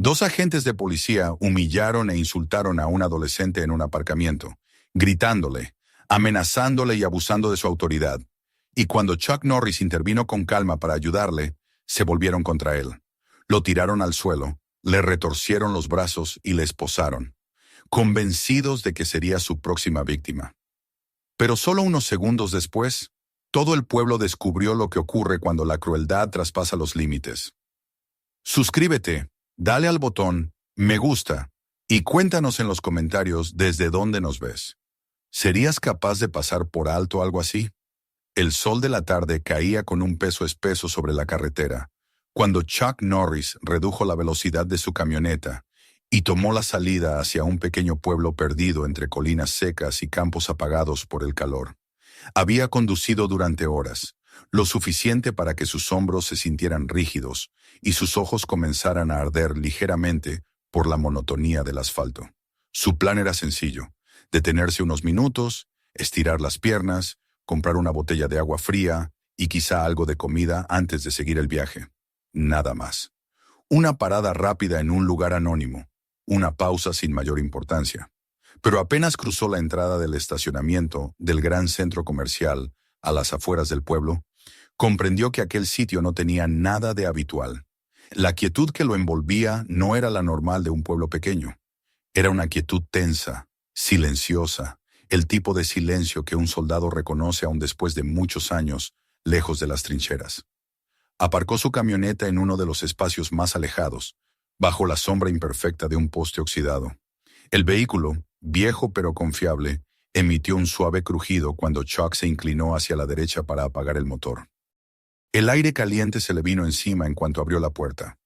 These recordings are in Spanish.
Dos agentes de policía humillaron e insultaron a un adolescente en un aparcamiento, gritándole, amenazándole y abusando de su autoridad. Y cuando Chuck Norris intervino con calma para ayudarle, se volvieron contra él. Lo tiraron al suelo, le retorcieron los brazos y le esposaron, convencidos de que sería su próxima víctima. Pero solo unos segundos después, todo el pueblo descubrió lo que ocurre cuando la crueldad traspasa los límites. Suscríbete, dale al botón me gusta y cuéntanos en los comentarios desde dónde nos ves. ¿Serías capaz de pasar por alto algo así? El sol de la tarde caía con un peso espeso sobre la carretera, cuando Chuck Norris redujo la velocidad de su camioneta y tomó la salida hacia un pequeño pueblo perdido entre colinas secas y campos apagados por el calor. Había conducido durante horas, lo suficiente para que sus hombros se sintieran rígidos y sus ojos comenzaran a arder ligeramente por la monotonía del asfalto. Su plan era sencillo: detenerse unos minutos, estirar las piernas, comprar una botella de agua fría y quizá algo de comida antes de seguir el viaje. Nada más. Una parada rápida en un lugar anónimo, una pausa sin mayor importancia. Pero apenas cruzó la entrada del estacionamiento del gran centro comercial a las afueras del pueblo, comprendió que aquel sitio no tenía nada de habitual. La quietud que lo envolvía no era la normal de un pueblo pequeño. Era una quietud tensa, silenciosa, el tipo de silencio que un soldado reconoce aún después de muchos años lejos de las trincheras. Aparcó su camioneta en uno de los espacios más alejados, bajo la sombra imperfecta de un poste oxidado. El vehículo, viejo pero confiable, emitió un suave crujido cuando Chuck se inclinó hacia la derecha para apagar el motor. El aire caliente se le vino encima en cuanto abrió la puerta.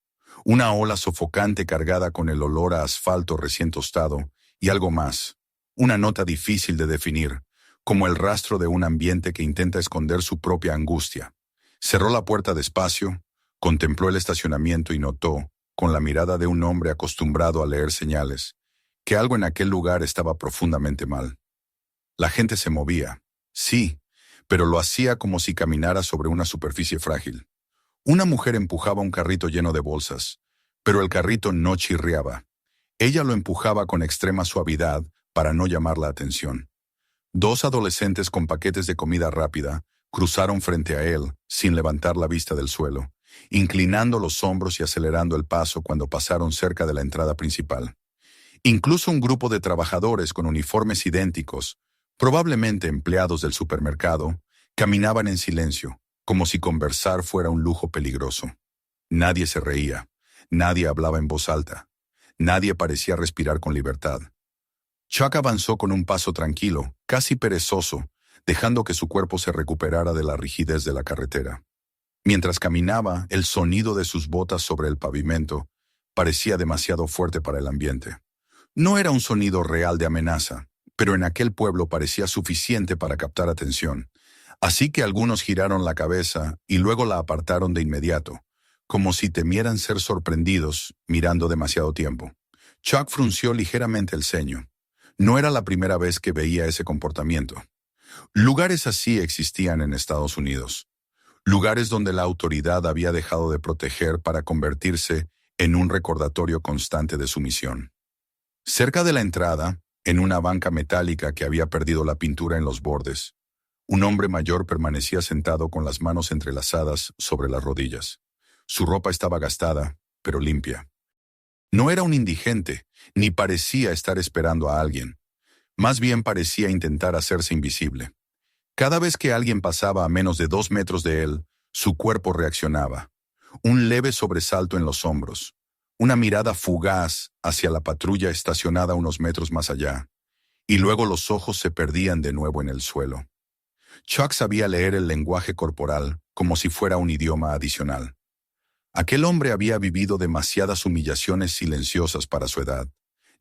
Una ola sofocante cargada con el olor a asfalto recién tostado y algo más, una nota difícil de definir, como el rastro de un ambiente que intenta esconder su propia angustia. Cerró la puerta despacio, contempló el estacionamiento y notó, con la mirada de un hombre acostumbrado a leer señales, que algo en aquel lugar estaba profundamente mal. La gente se movía, sí, pero lo hacía como si caminara sobre una superficie frágil. Una mujer empujaba un carrito lleno de bolsas, pero el carrito no chirriaba. Ella lo empujaba con extrema suavidad para no llamar la atención. Dos adolescentes con paquetes de comida rápida cruzaron frente a él sin levantar la vista del suelo, inclinando los hombros y acelerando el paso cuando pasaron cerca de la entrada principal. Incluso un grupo de trabajadores con uniformes idénticos, probablemente empleados del supermercado, caminaban en silencio, como si conversar fuera un lujo peligroso. Nadie se reía, nadie hablaba en voz alta, nadie parecía respirar con libertad. Chuck avanzó con un paso tranquilo, casi perezoso, dejando que su cuerpo se recuperara de la rigidez de la carretera. Mientras caminaba, el sonido de sus botas sobre el pavimento parecía demasiado fuerte para el ambiente. No era un sonido real de amenaza, pero en aquel pueblo parecía suficiente para captar atención, así que algunos giraron la cabeza y luego la apartaron de inmediato, como si temieran ser sorprendidos mirando demasiado tiempo. Chuck frunció ligeramente el ceño. No era la primera vez que veía ese comportamiento. Lugares así existían en Estados Unidos. Lugares donde la autoridad había dejado de proteger para convertirse en un recordatorio constante de su misión. Cerca de la entrada, en una banca metálica que había perdido la pintura en los bordes, un hombre mayor permanecía sentado con las manos entrelazadas sobre las rodillas. Su ropa estaba gastada, pero limpia. No era un indigente, ni parecía estar esperando a alguien. Más bien parecía intentar hacerse invisible. Cada vez que alguien pasaba a menos de 2 metros de él, su cuerpo reaccionaba. Un leve sobresalto en los hombros. Una mirada fugaz hacia la patrulla estacionada unos metros más allá. Y luego los ojos se perdían de nuevo en el suelo. Chuck sabía leer el lenguaje corporal como si fuera un idioma adicional. Aquel hombre había vivido demasiadas humillaciones silenciosas para su edad.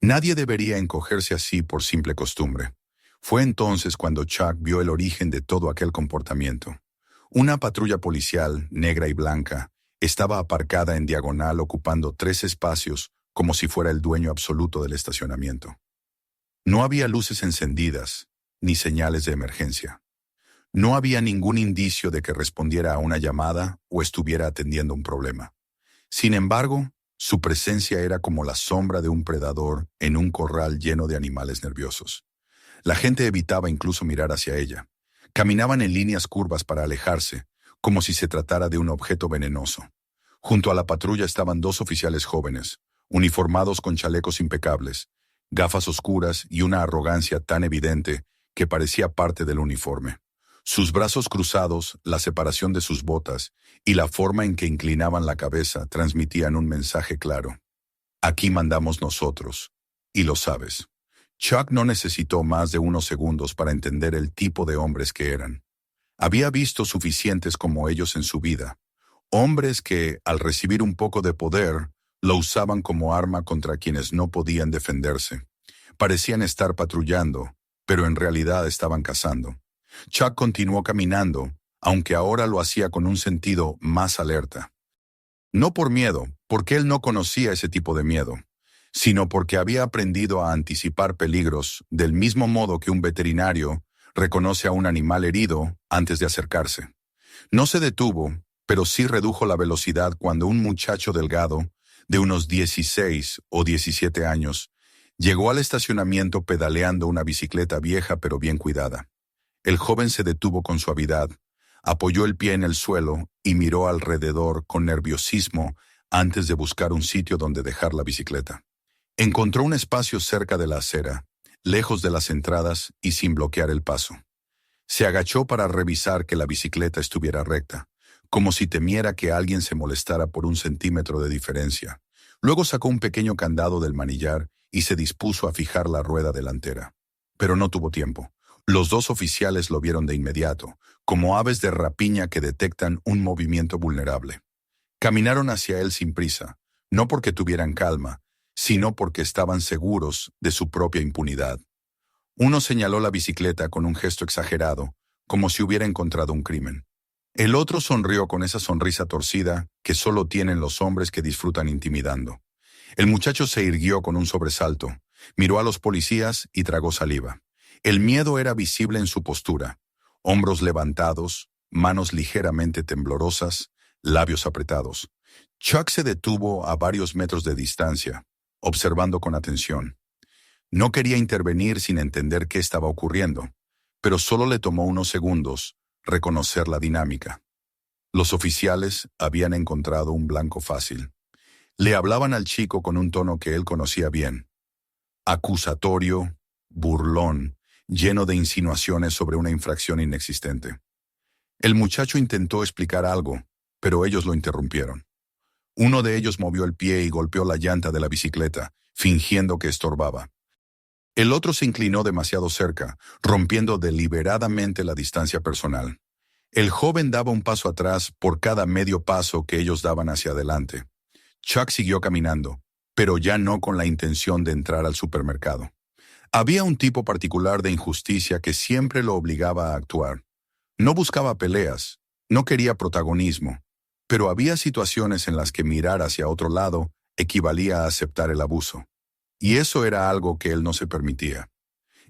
Nadie debería encogerse así por simple costumbre. Fue entonces cuando Chuck vio el origen de todo aquel comportamiento. Una patrulla policial, negra y blanca, estaba aparcada en diagonal ocupando 3 espacios como si fuera el dueño absoluto del estacionamiento. No había luces encendidas, ni señales de emergencia. No había ningún indicio de que respondiera a una llamada o estuviera atendiendo un problema. Sin embargo, Su presencia era como la sombra de un predador en un corral lleno de animales nerviosos. La gente evitaba incluso mirar hacia ella. Caminaban en líneas curvas para alejarse, como si se tratara de un objeto venenoso. Junto a la patrulla estaban dos oficiales jóvenes, uniformados con chalecos impecables, gafas oscuras y una arrogancia tan evidente que parecía parte del uniforme. Sus brazos cruzados, la separación de sus botas y la forma en que inclinaban la cabeza transmitían un mensaje claro. Aquí mandamos nosotros, y lo sabes. Chuck no necesitó más de unos segundos para entender el tipo de hombres que eran. Había visto suficientes como ellos en su vida. Hombres que, al recibir un poco de poder, lo usaban como arma contra quienes no podían defenderse. Parecían estar patrullando, pero en realidad estaban cazando. Chuck continuó caminando, aunque ahora lo hacía con un sentido más alerta. No por miedo, porque él no conocía ese tipo de miedo, sino porque había aprendido a anticipar peligros del mismo modo que un veterinario reconoce a un animal herido antes de acercarse. No se detuvo, pero sí redujo la velocidad cuando un muchacho delgado, de unos 16 o 17 años, llegó al estacionamiento pedaleando una bicicleta vieja pero bien cuidada. El joven se detuvo con suavidad, apoyó el pie en el suelo y miró alrededor con nerviosismo antes de buscar un sitio donde dejar la bicicleta. Encontró un espacio cerca de la acera, lejos de las entradas y sin bloquear el paso. Se agachó para revisar que la bicicleta estuviera recta, como si temiera que alguien se molestara por un centímetro de diferencia. Luego sacó un pequeño candado del manillar y se dispuso a fijar la rueda delantera. Pero no tuvo tiempo. Los dos oficiales lo vieron de inmediato, como aves de rapiña que detectan un movimiento vulnerable. Caminaron hacia él sin prisa, no porque tuvieran calma, sino porque estaban seguros de su propia impunidad. Uno señaló la bicicleta con un gesto exagerado, como si hubiera encontrado un crimen. El otro sonrió con esa sonrisa torcida que solo tienen los hombres que disfrutan intimidando. El muchacho se irguió con un sobresalto, miró a los policías y tragó saliva. El miedo era visible en su postura, hombros levantados, manos ligeramente temblorosas, labios apretados. Chuck se detuvo a varios metros de distancia, observando con atención. No quería intervenir sin entender qué estaba ocurriendo, pero solo le tomó unos segundos reconocer la dinámica. Los oficiales habían encontrado un blanco fácil. Le hablaban al chico con un tono que él conocía bien. Acusatorio, burlón, lleno de insinuaciones sobre una infracción inexistente. El muchacho intentó explicar algo, pero ellos lo interrumpieron. Uno de ellos movió el pie y golpeó la llanta de la bicicleta, fingiendo que estorbaba. El otro se inclinó demasiado cerca, rompiendo deliberadamente la distancia personal. El joven daba un paso atrás por cada medio paso que ellos daban hacia adelante. Chuck siguió caminando, pero ya no con la intención de entrar al supermercado. Había un tipo particular de injusticia que siempre lo obligaba a actuar. No buscaba peleas, no quería protagonismo, pero había situaciones en las que mirar hacia otro lado equivalía a aceptar el abuso. Y eso era algo que él no se permitía.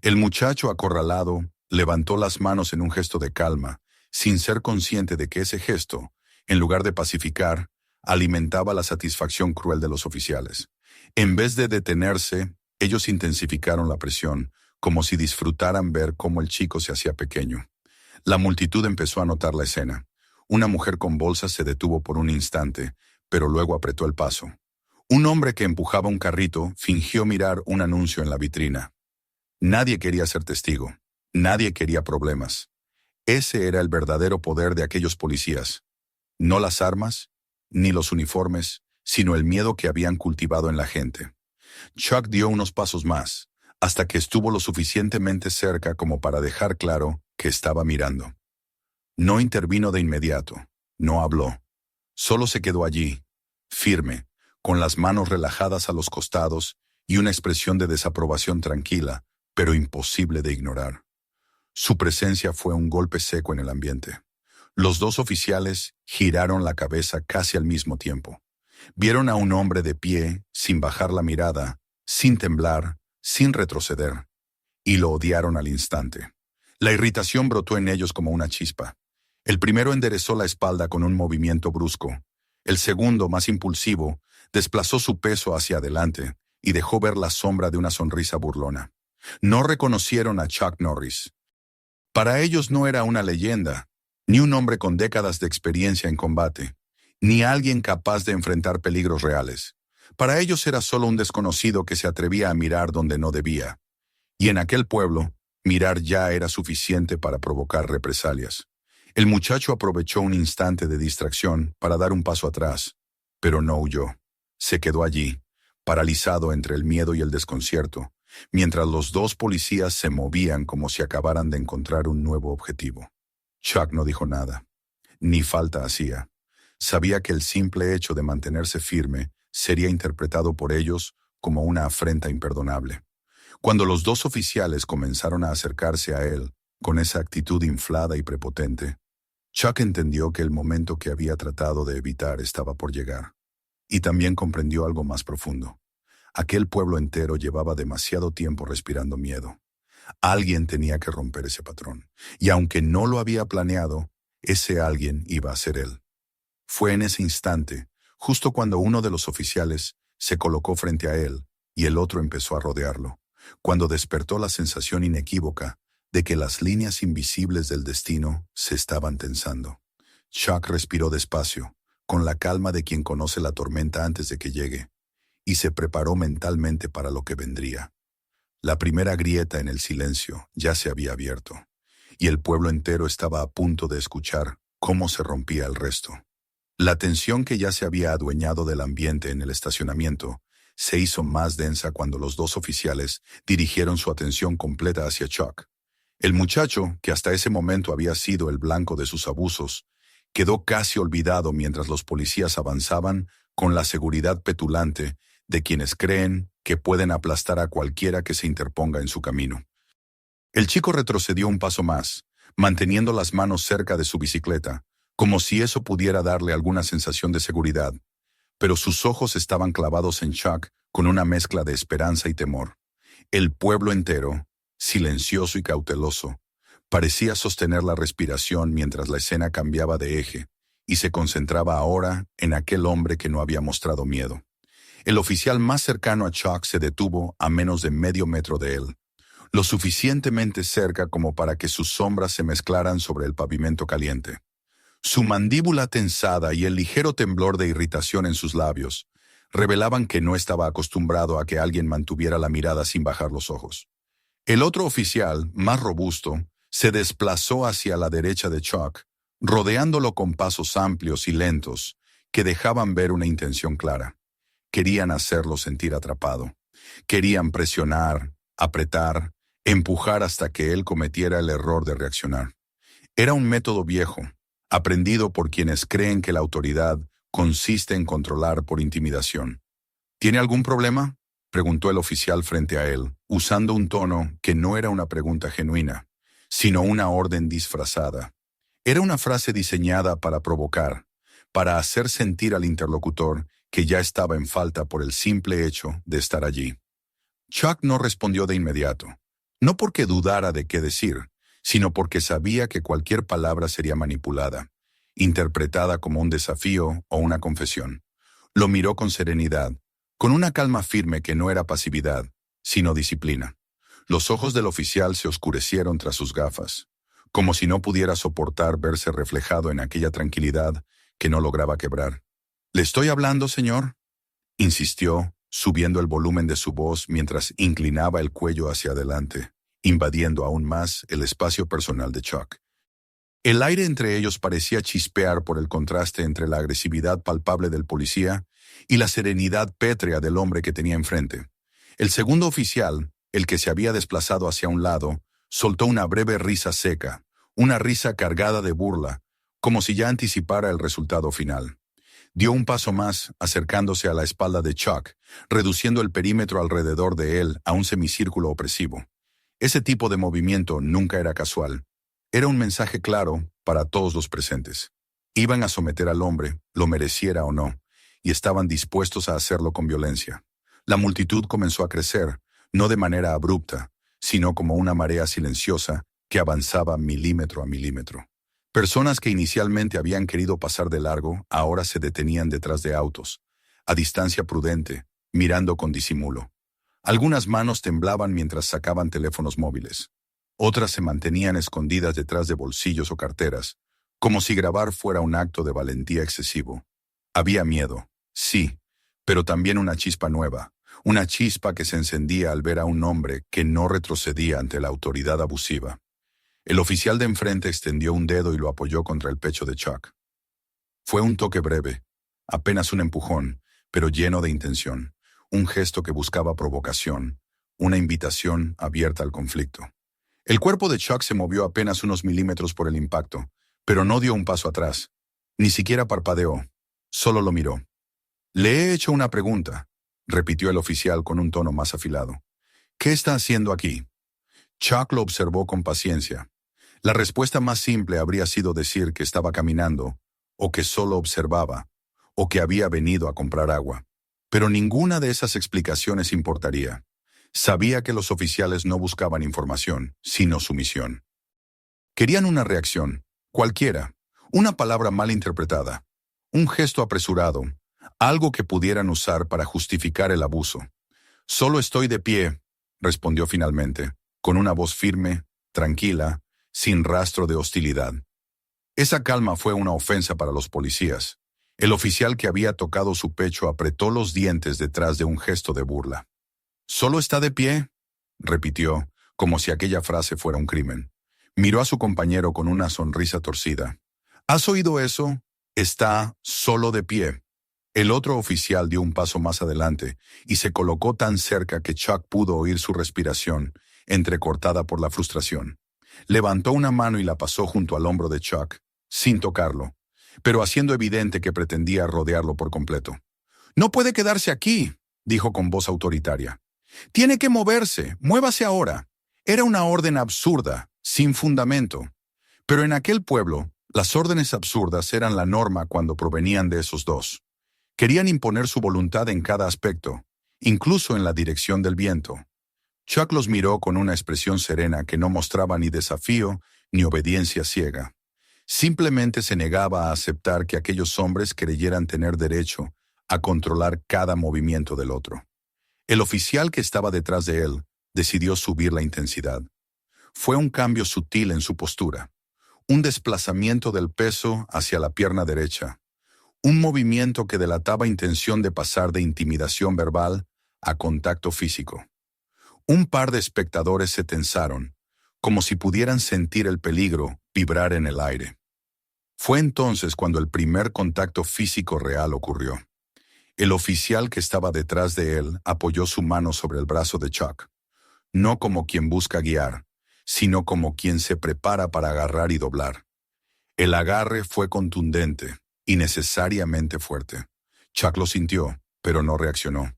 El muchacho acorralado levantó las manos en un gesto de calma, sin ser consciente de que ese gesto, en lugar de pacificar, alimentaba la satisfacción cruel de los oficiales. En vez de detenerse, ellos intensificaron la presión, como si disfrutaran ver cómo el chico se hacía pequeño. La multitud empezó a notar la escena. Una mujer con bolsas se detuvo por un instante, pero luego apretó el paso. Un hombre que empujaba un carrito fingió mirar un anuncio en la vitrina. Nadie quería ser testigo. Nadie quería problemas. Ese era el verdadero poder de aquellos policías. No las armas, ni los uniformes, sino el miedo que habían cultivado en la gente. Chuck dio unos pasos más, hasta que estuvo lo suficientemente cerca como para dejar claro que estaba mirando. No intervino de inmediato, no habló. Solo se quedó allí, firme, con las manos relajadas a los costados y una expresión de desaprobación tranquila, pero imposible de ignorar. Su presencia fue un golpe seco en el ambiente. Los dos oficiales giraron la cabeza casi al mismo tiempo. Vieron a un hombre de pie, sin bajar la mirada, sin temblar, sin retroceder, y lo odiaron al instante. La irritación brotó en ellos como una chispa. El primero enderezó la espalda con un movimiento brusco. El segundo, más impulsivo, Desplazó su peso hacia adelante y dejó ver la sombra de una sonrisa burlona. No reconocieron a Chuck Norris. Para ellos no era una leyenda, ni un hombre con décadas de experiencia en combate, ni alguien capaz de enfrentar peligros reales. Para ellos era solo un desconocido que se atrevía a mirar donde no debía. Y en aquel pueblo, mirar ya era suficiente para provocar represalias. El muchacho aprovechó un instante de distracción para dar un paso atrás, pero no huyó. Se quedó allí, paralizado entre el miedo y el desconcierto, mientras los dos policías se movían como si acabaran de encontrar un nuevo objetivo. Chuck no dijo nada, ni falta hacía. Sabía que el simple hecho de mantenerse firme sería interpretado por ellos como una afrenta imperdonable. Cuando los dos oficiales comenzaron a acercarse a él con esa actitud inflada y prepotente, Chuck entendió que el momento que había tratado de evitar estaba por llegar. Y también comprendió algo más profundo. Aquel pueblo entero llevaba demasiado tiempo respirando miedo. Alguien tenía que romper ese patrón. Y aunque no lo había planeado, ese alguien iba a ser él. Fue en ese instante, justo cuando uno de los oficiales se colocó frente a él y el otro empezó a rodearlo, cuando despertó la sensación inequívoca de que las líneas invisibles del destino se estaban tensando. Chuck respiró despacio, con la calma de quien conoce la tormenta antes de que llegue, y se preparó mentalmente para lo que vendría. La primera grieta en el silencio ya se había abierto, y el pueblo entero estaba a punto de escuchar cómo se rompía el resto. La tensión que ya se había adueñado del ambiente en el estacionamiento se hizo más densa cuando los dos oficiales dirigieron su atención completa hacia Chuck. El muchacho, que hasta ese momento había sido el blanco de sus abusos, quedó casi olvidado mientras los policías avanzaban con la seguridad petulante de quienes creen que pueden aplastar a cualquiera que se interponga en su camino. El chico retrocedió un paso más, manteniendo las manos cerca de su bicicleta, como si eso pudiera darle alguna sensación de seguridad, pero sus ojos estaban clavados en Chuck con una mezcla de esperanza y temor. El pueblo entero, silencioso y cauteloso, parecía sostener la respiración mientras la escena cambiaba de eje y se concentraba ahora en aquel hombre que no había mostrado miedo. El oficial más cercano a Chuck se detuvo a menos de medio metro de él, lo suficientemente cerca como para que sus sombras se mezclaran sobre el pavimento caliente. Su mandíbula tensada y el ligero temblor de irritación en sus labios revelaban que no estaba acostumbrado a que alguien mantuviera la mirada sin bajar los ojos. El otro oficial, más robusto, se desplazó hacia la derecha de Chuck, rodeándolo con pasos amplios y lentos que dejaban ver una intención clara. Querían hacerlo sentir atrapado. Querían presionar, apretar, empujar hasta que él cometiera el error de reaccionar. Era un método viejo, aprendido por quienes creen que la autoridad consiste en controlar por intimidación. ¿Tiene algún problema?, preguntó el oficial frente a él, usando un tono que no era una pregunta genuina, sino una orden disfrazada. Era una frase diseñada para provocar, para hacer sentir al interlocutor que ya estaba en falta por el simple hecho de estar allí. Chuck no respondió de inmediato, no porque dudara de qué decir, sino porque sabía que cualquier palabra sería manipulada, interpretada como un desafío o una confesión. Lo miró con serenidad, con una calma firme que no era pasividad, sino disciplina. Los ojos del oficial se oscurecieron tras sus gafas, como si no pudiera soportar verse reflejado en aquella tranquilidad que no lograba quebrar. «¿Le estoy hablando, señor?», insistió, subiendo el volumen de su voz mientras inclinaba el cuello hacia adelante, invadiendo aún más el espacio personal de Chuck. El aire entre ellos parecía chispear por el contraste entre la agresividad palpable del policía y la serenidad pétrea del hombre que tenía enfrente. El segundo oficial, el que se había desplazado hacia un lado, soltó una breve risa seca, una risa cargada de burla, como si ya anticipara el resultado final. Dio un paso más, acercándose a la espalda de Chuck, reduciendo el perímetro alrededor de él a un semicírculo opresivo. Ese tipo de movimiento nunca era casual. Era un mensaje claro para todos los presentes. Iban a someter al hombre, lo mereciera o no, y estaban dispuestos a hacerlo con violencia. La multitud comenzó a crecer, no de manera abrupta, sino como una marea silenciosa que avanzaba milímetro a milímetro. Personas que inicialmente habían querido pasar de largo ahora se detenían detrás de autos, a distancia prudente, mirando con disimulo. Algunas manos temblaban mientras sacaban teléfonos móviles. Otras se mantenían escondidas detrás de bolsillos o carteras, como si grabar fuera un acto de valentía excesivo. Había miedo, sí, pero también una chispa nueva, una chispa que se encendía al ver a un hombre que no retrocedía ante la autoridad abusiva. El oficial de enfrente extendió un dedo y lo apoyó contra el pecho de Chuck. Fue un toque breve, apenas un empujón, pero lleno de intención, un gesto que buscaba provocación, una invitación abierta al conflicto. El cuerpo de Chuck se movió apenas unos milímetros por el impacto, pero no dio un paso atrás. Ni siquiera parpadeó, solo lo miró. «Le he hecho una pregunta», repitió el oficial con un tono más afilado. «¿Qué está haciendo aquí?» Chuck lo observó con paciencia. La respuesta más simple habría sido decir que estaba caminando, o que solo observaba, o que había venido a comprar agua. Pero ninguna de esas explicaciones importaría. Sabía que los oficiales no buscaban información, sino sumisión. Querían una reacción, cualquiera, una palabra mal interpretada, un gesto apresurado, algo que pudieran usar para justificar el abuso. «Solo estoy de pie», respondió finalmente, con una voz firme, tranquila, sin rastro de hostilidad. Esa calma fue una ofensa para los policías. El oficial que había tocado su pecho apretó los dientes detrás de un gesto de burla. «¿Solo está de pie?», repitió, como si aquella frase fuera un crimen. Miró a su compañero con una sonrisa torcida. «¿Has oído eso? Está solo de pie». El otro oficial dio un paso más adelante y se colocó tan cerca que Chuck pudo oír su respiración, entrecortada por la frustración. Levantó una mano y la pasó junto al hombro de Chuck, sin tocarlo, pero haciendo evidente que pretendía rodearlo por completo. «No puede quedarse aquí», dijo con voz autoritaria. «Tiene que moverse, muévase ahora». Era una orden absurda, sin fundamento. Pero en aquel pueblo, las órdenes absurdas eran la norma cuando provenían de esos dos. Querían imponer su voluntad en cada aspecto, incluso en la dirección del viento. Chuck los miró con una expresión serena que no mostraba ni desafío ni obediencia ciega. Simplemente se negaba a aceptar que aquellos hombres creyeran tener derecho a controlar cada movimiento del otro. El oficial que estaba detrás de él decidió subir la intensidad. Fue un cambio sutil en su postura, un desplazamiento del peso hacia la pierna derecha, un movimiento que delataba intención de pasar de intimidación verbal a contacto físico. Un par de espectadores se tensaron, como si pudieran sentir el peligro vibrar en el aire. Fue entonces cuando el primer contacto físico real ocurrió. El oficial que estaba detrás de él apoyó su mano sobre el brazo de Chuck, no como quien busca guiar, sino como quien se prepara para agarrar y doblar. El agarre fue contundente y necesariamente fuerte. Chuck lo sintió, pero no reaccionó.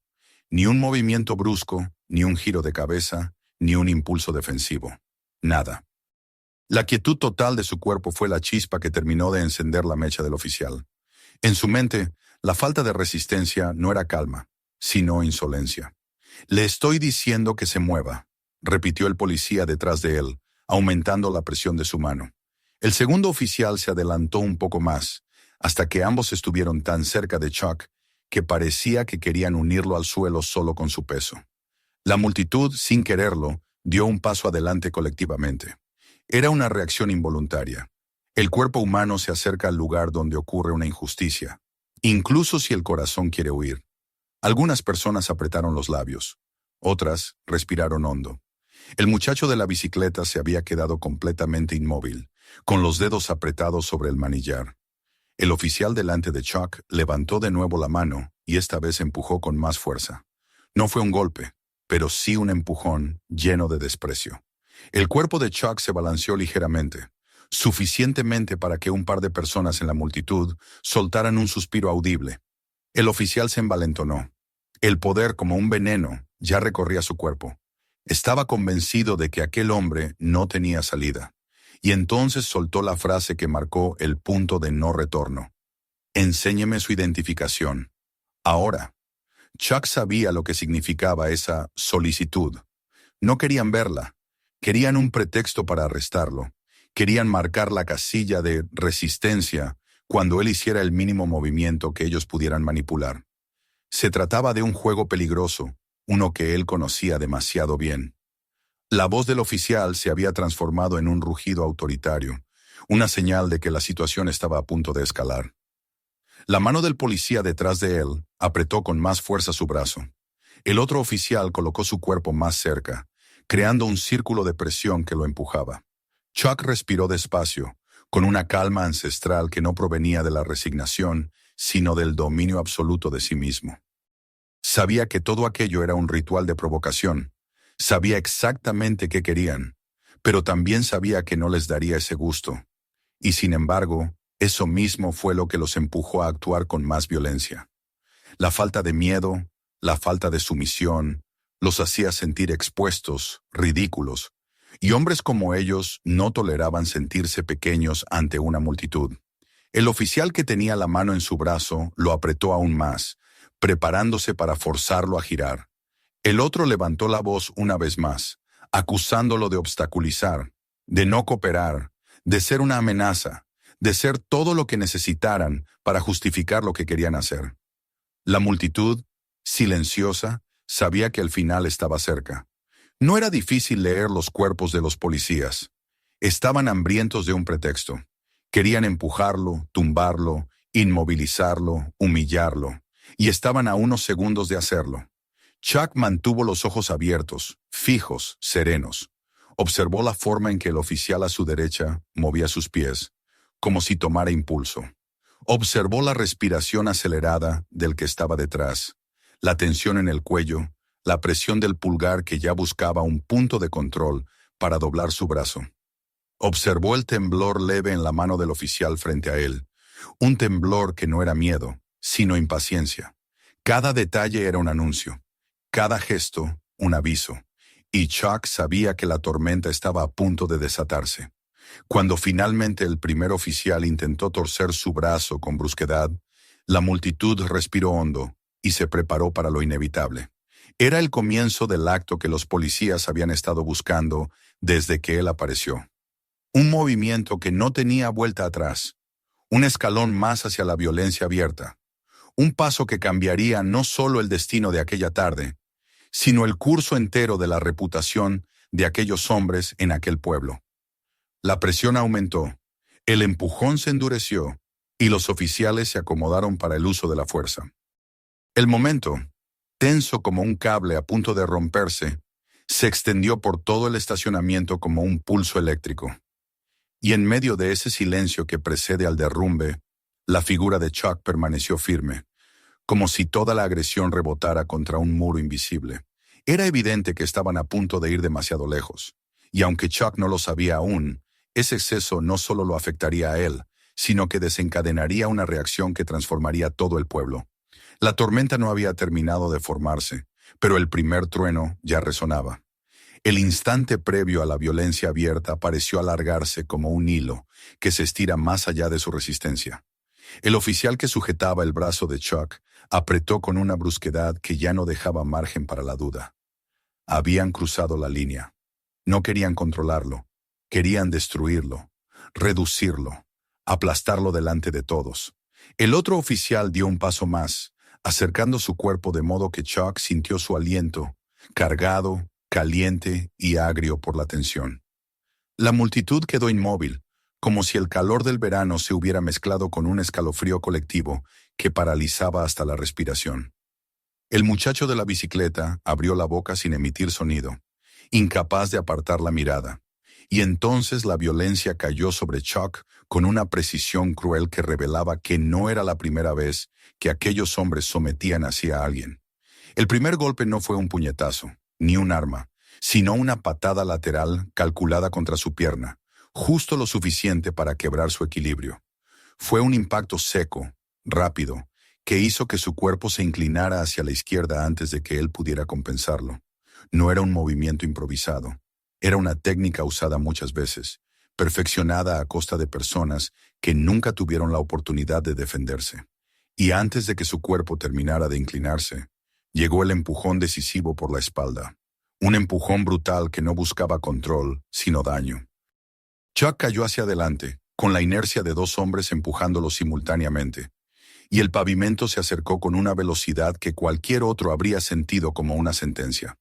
Ni un movimiento brusco, ni un giro de cabeza, ni un impulso defensivo. Nada. La quietud total de su cuerpo fue la chispa que terminó de encender la mecha del oficial. En su mente, la falta de resistencia no era calma, sino insolencia. «Le estoy diciendo que se mueva», repitió el policía detrás de él, aumentando la presión de su mano. El segundo oficial se adelantó un poco más, hasta que ambos estuvieron tan cerca de Chuck que parecía que querían unirlo al suelo solo con su peso. La multitud, sin quererlo, dio un paso adelante colectivamente. Era una reacción involuntaria. El cuerpo humano se acerca al lugar donde ocurre una injusticia, incluso si el corazón quiere huir. Algunas personas apretaron los labios, otras respiraron hondo. El muchacho de la bicicleta se había quedado completamente inmóvil, con los dedos apretados sobre el manillar. El oficial delante de Chuck levantó de nuevo la mano y esta vez empujó con más fuerza. No fue un golpe, pero sí un empujón lleno de desprecio. El cuerpo de Chuck se balanceó ligeramente, suficientemente para que un par de personas en la multitud soltaran un suspiro audible. El oficial se envalentonó. El poder, como un veneno, ya recorría su cuerpo. Estaba convencido de que aquel hombre no tenía salida. Y entonces soltó la frase que marcó el punto de no retorno. «Enséñeme su identificación. Ahora». Chuck sabía lo que significaba esa solicitud. No querían verla. Querían un pretexto para arrestarlo. Querían marcar la casilla de resistencia cuando él hiciera el mínimo movimiento que ellos pudieran manipular. Se trataba de un juego peligroso, uno que él conocía demasiado bien. La voz del oficial se había transformado en un rugido autoritario, una señal de que la situación estaba a punto de escalar. La mano del policía detrás de él apretó con más fuerza su brazo. El otro oficial colocó su cuerpo más cerca, creando un círculo de presión que lo empujaba. Chuck respiró despacio, con una calma ancestral que no provenía de la resignación, sino del dominio absoluto de sí mismo. Sabía que todo aquello era un ritual de provocación. Sabía exactamente qué querían, pero también sabía que no les daría ese gusto. Y sin embargo, eso mismo fue lo que los empujó a actuar con más violencia. La falta de miedo, la falta de sumisión, los hacía sentir expuestos, ridículos, y hombres como ellos no toleraban sentirse pequeños ante una multitud. El oficial que tenía la mano en su brazo lo apretó aún más, preparándose para forzarlo a girar. El otro levantó la voz una vez más, acusándolo de obstaculizar, de no cooperar, de ser una amenaza, de ser todo lo que necesitaran para justificar lo que querían hacer. La multitud, silenciosa, sabía que el final estaba cerca. No era difícil leer los cuerpos de los policías. Estaban hambrientos de un pretexto. Querían empujarlo, tumbarlo, inmovilizarlo, humillarlo, y estaban a unos segundos de hacerlo. Chuck mantuvo los ojos abiertos, fijos, serenos. Observó la forma en que el oficial a su derecha movía sus pies, como si tomara impulso. Observó la respiración acelerada del que estaba detrás, la tensión en el cuello, la presión del pulgar que ya buscaba un punto de control para doblar su brazo. Observó el temblor leve en la mano del oficial frente a él, un temblor que no era miedo, sino impaciencia. Cada detalle era un anuncio, cada gesto un aviso, y Chuck sabía que la tormenta estaba a punto de desatarse. Cuando finalmente el primer oficial intentó torcer su brazo con brusquedad, la multitud respiró hondo y se preparó para lo inevitable. Era el comienzo del acto que los policías habían estado buscando desde que él apareció. Un movimiento que no tenía vuelta atrás, un escalón más hacia la violencia abierta, un paso que cambiaría no solo el destino de aquella tarde, sino el curso entero de la reputación de aquellos hombres en aquel pueblo. La presión aumentó, el empujón se endureció y los oficiales se acomodaron para el uso de la fuerza. El momento, tenso como un cable a punto de romperse, se extendió por todo el estacionamiento como un pulso eléctrico. Y en medio de ese silencio que precede al derrumbe, la figura de Chuck permaneció firme, como si toda la agresión rebotara contra un muro invisible. Era evidente que estaban a punto de ir demasiado lejos, y aunque Chuck no lo sabía aún, ese exceso no solo lo afectaría a él, sino que desencadenaría una reacción que transformaría todo el pueblo. La tormenta no había terminado de formarse, pero el primer trueno ya resonaba. El instante previo a la violencia abierta pareció alargarse como un hilo que se estira más allá de su resistencia. El oficial que sujetaba el brazo de Chuck apretó con una brusquedad que ya no dejaba margen para la duda. Habían cruzado la línea. No querían controlarlo, querían destruirlo, reducirlo, aplastarlo delante de todos. El otro oficial dio un paso más, acercando su cuerpo de modo que Chuck sintió su aliento, cargado, caliente y agrio por la tensión. La multitud quedó inmóvil, como si el calor del verano se hubiera mezclado con un escalofrío colectivo que paralizaba hasta la respiración. El muchacho de la bicicleta abrió la boca sin emitir sonido, incapaz de apartar la mirada, y entonces la violencia cayó sobre Chuck con una precisión cruel que revelaba que no era la primera vez que aquellos hombres sometían así a alguien. El primer golpe no fue un puñetazo, ni un arma, sino una patada lateral calculada contra su pierna, justo lo suficiente para quebrar su equilibrio. Fue un impacto seco, rápido, que hizo que su cuerpo se inclinara hacia la izquierda antes de que él pudiera compensarlo. No era un movimiento improvisado. Era una técnica usada muchas veces, perfeccionada a costa de personas que nunca tuvieron la oportunidad de defenderse. Y antes de que su cuerpo terminara de inclinarse, llegó el empujón decisivo por la espalda. Un empujón brutal que no buscaba control, sino daño. Chuck cayó hacia adelante, con la inercia de dos hombres empujándolo simultáneamente, y el pavimento se acercó con una velocidad que cualquier otro habría sentido como una sentencia.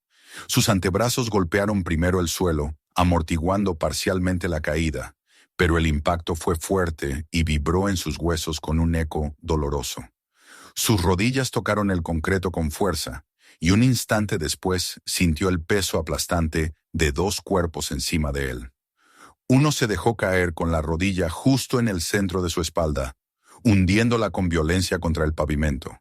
Sus antebrazos golpearon primero el suelo, amortiguando parcialmente la caída, pero el impacto fue fuerte y vibró en sus huesos con un eco doloroso. Sus rodillas tocaron el concreto con fuerza, y un instante después sintió el peso aplastante de dos cuerpos encima de él. Uno se dejó caer con la rodilla justo en el centro de su espalda, hundiéndola con violencia contra el pavimento.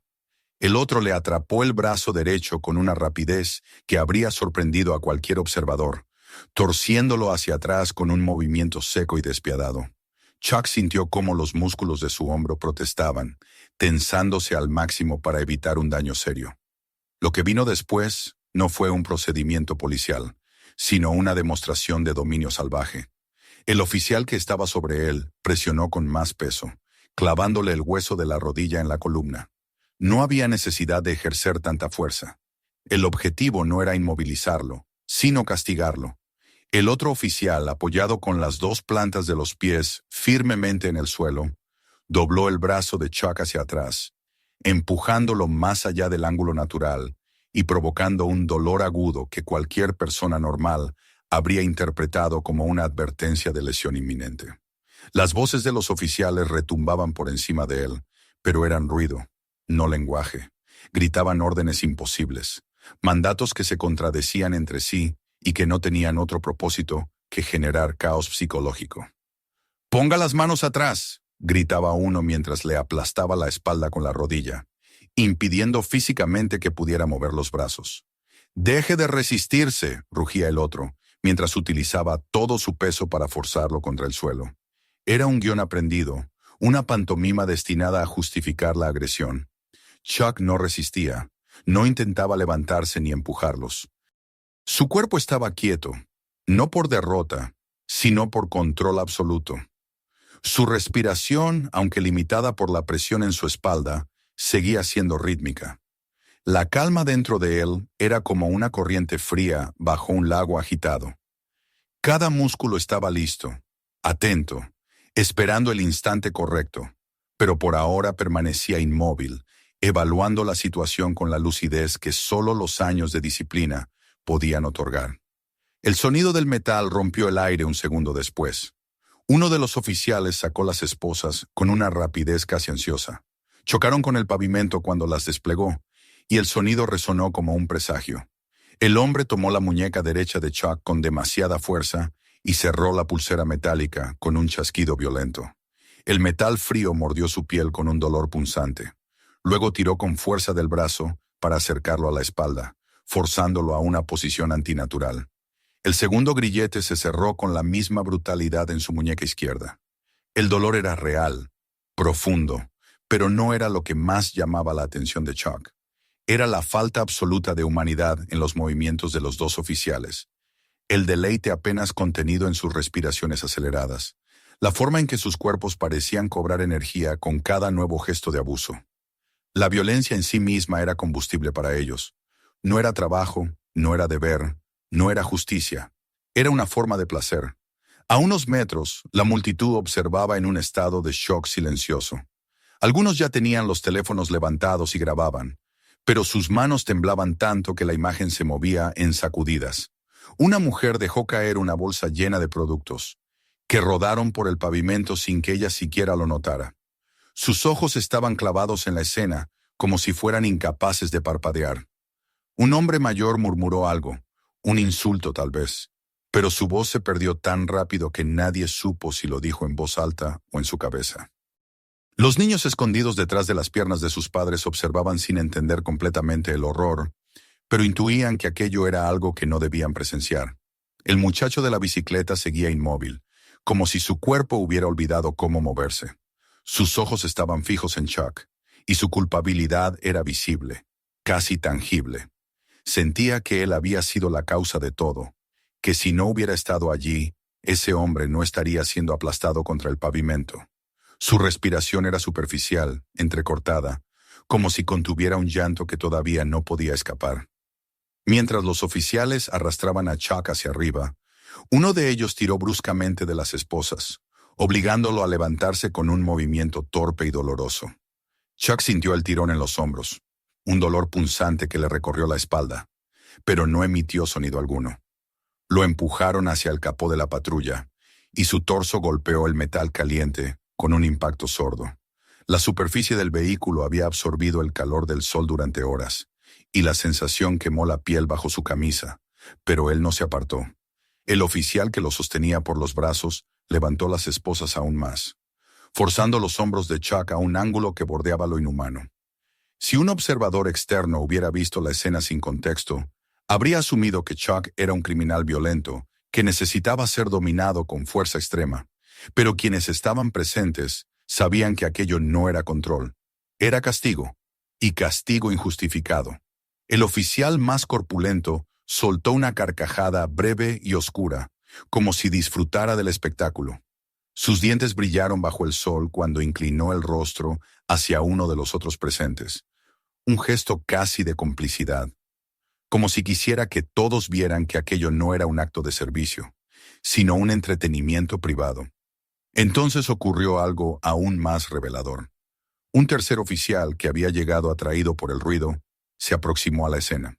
El otro le atrapó el brazo derecho con una rapidez que habría sorprendido a cualquier observador, torciéndolo hacia atrás con un movimiento seco y despiadado. Chuck sintió cómo los músculos de su hombro protestaban, tensándose al máximo para evitar un daño serio. Lo que vino después no fue un procedimiento policial, sino una demostración de dominio salvaje. El oficial que estaba sobre él presionó con más peso, clavándole el hueso de la rodilla en la columna. No había necesidad de ejercer tanta fuerza. El objetivo no era inmovilizarlo, sino castigarlo. El otro oficial, apoyado con las dos plantas de los pies firmemente en el suelo, dobló el brazo de Chuck hacia atrás, empujándolo más allá del ángulo natural y provocando un dolor agudo que cualquier persona normal habría interpretado como una advertencia de lesión inminente. Las voces de los oficiales retumbaban por encima de él, pero eran ruido, no lenguaje. Gritaban órdenes imposibles, mandatos que se contradecían entre sí y que no tenían otro propósito que generar caos psicológico. «¡Ponga las manos atrás!», gritaba uno mientras le aplastaba la espalda con la rodilla, impidiendo físicamente que pudiera mover los brazos. «¡Deje de resistirse!», rugía el otro, mientras utilizaba todo su peso para forzarlo contra el suelo. Era un guión aprendido, una pantomima destinada a justificar la agresión. Chuck no resistía, no intentaba levantarse ni empujarlos. Su cuerpo estaba quieto, no por derrota, sino por control absoluto. Su respiración, aunque limitada por la presión en su espalda, seguía siendo rítmica. La calma dentro de él era como una corriente fría bajo un lago agitado. Cada músculo estaba listo, atento, esperando el instante correcto, pero por ahora permanecía inmóvil, evaluando la situación con la lucidez que solo los años de disciplina podían otorgar. El sonido del metal rompió el aire un segundo después. Uno de los oficiales sacó las esposas con una rapidez casi ansiosa. Chocaron con el pavimento cuando las desplegó, y el sonido resonó como un presagio. El hombre tomó la muñeca derecha de Chuck con demasiada fuerza y cerró la pulsera metálica con un chasquido violento. El metal frío mordió su piel con un dolor punzante. Luego tiró con fuerza del brazo para acercarlo a la espalda, forzándolo a una posición antinatural. El segundo grillete se cerró con la misma brutalidad en su muñeca izquierda. El dolor era real, profundo, pero no era lo que más llamaba la atención de Chuck. Era la falta absoluta de humanidad en los movimientos de los dos oficiales. El deleite apenas contenido en sus respiraciones aceleradas. La forma en que sus cuerpos parecían cobrar energía con cada nuevo gesto de abuso. La violencia en sí misma era combustible para ellos. No era trabajo, no era deber, no era justicia. Era una forma de placer. A unos metros, la multitud observaba en un estado de shock silencioso. Algunos ya tenían los teléfonos levantados y grababan, pero sus manos temblaban tanto que la imagen se movía en sacudidas. Una mujer dejó caer una bolsa llena de productos, que rodaron por el pavimento sin que ella siquiera lo notara. Sus ojos estaban clavados en la escena, como si fueran incapaces de parpadear. Un hombre mayor murmuró algo, un insulto tal vez, pero su voz se perdió tan rápido que nadie supo si lo dijo en voz alta o en su cabeza. Los niños escondidos detrás de las piernas de sus padres observaban sin entender completamente el horror, pero intuían que aquello era algo que no debían presenciar. El muchacho de la bicicleta seguía inmóvil, como si su cuerpo hubiera olvidado cómo moverse. Sus ojos estaban fijos en Chuck, y su culpabilidad era visible, casi tangible. Sentía que él había sido la causa de todo, que si no hubiera estado allí, ese hombre no estaría siendo aplastado contra el pavimento. Su respiración era superficial, entrecortada, como si contuviera un llanto que todavía no podía escapar. Mientras los oficiales arrastraban a Chuck hacia arriba, uno de ellos tiró bruscamente de las esposas, obligándolo a levantarse con un movimiento torpe y doloroso. Chuck sintió el tirón en los hombros, un dolor punzante que le recorrió la espalda, pero no emitió sonido alguno. Lo empujaron hacia el capó de la patrulla, y su torso golpeó el metal caliente con un impacto sordo. La superficie del vehículo había absorbido el calor del sol durante horas, y la sensación quemó la piel bajo su camisa, pero él no se apartó. El oficial que lo sostenía por los brazos levantó las esposas aún más, forzando los hombros de Chuck a un ángulo que bordeaba lo inhumano. Si un observador externo hubiera visto la escena sin contexto, habría asumido que Chuck era un criminal violento que necesitaba ser dominado con fuerza extrema, pero quienes estaban presentes sabían que aquello no era control, era castigo, y castigo injustificado. El oficial más corpulento soltó una carcajada breve y oscura, como si disfrutara del espectáculo. Sus dientes brillaron bajo el sol cuando inclinó el rostro hacia uno de los otros presentes, un gesto casi de complicidad, como si quisiera que todos vieran que aquello no era un acto de servicio, sino un entretenimiento privado. Entonces ocurrió algo aún más revelador. Un tercer oficial, que había llegado atraído por el ruido, se aproximó a la escena.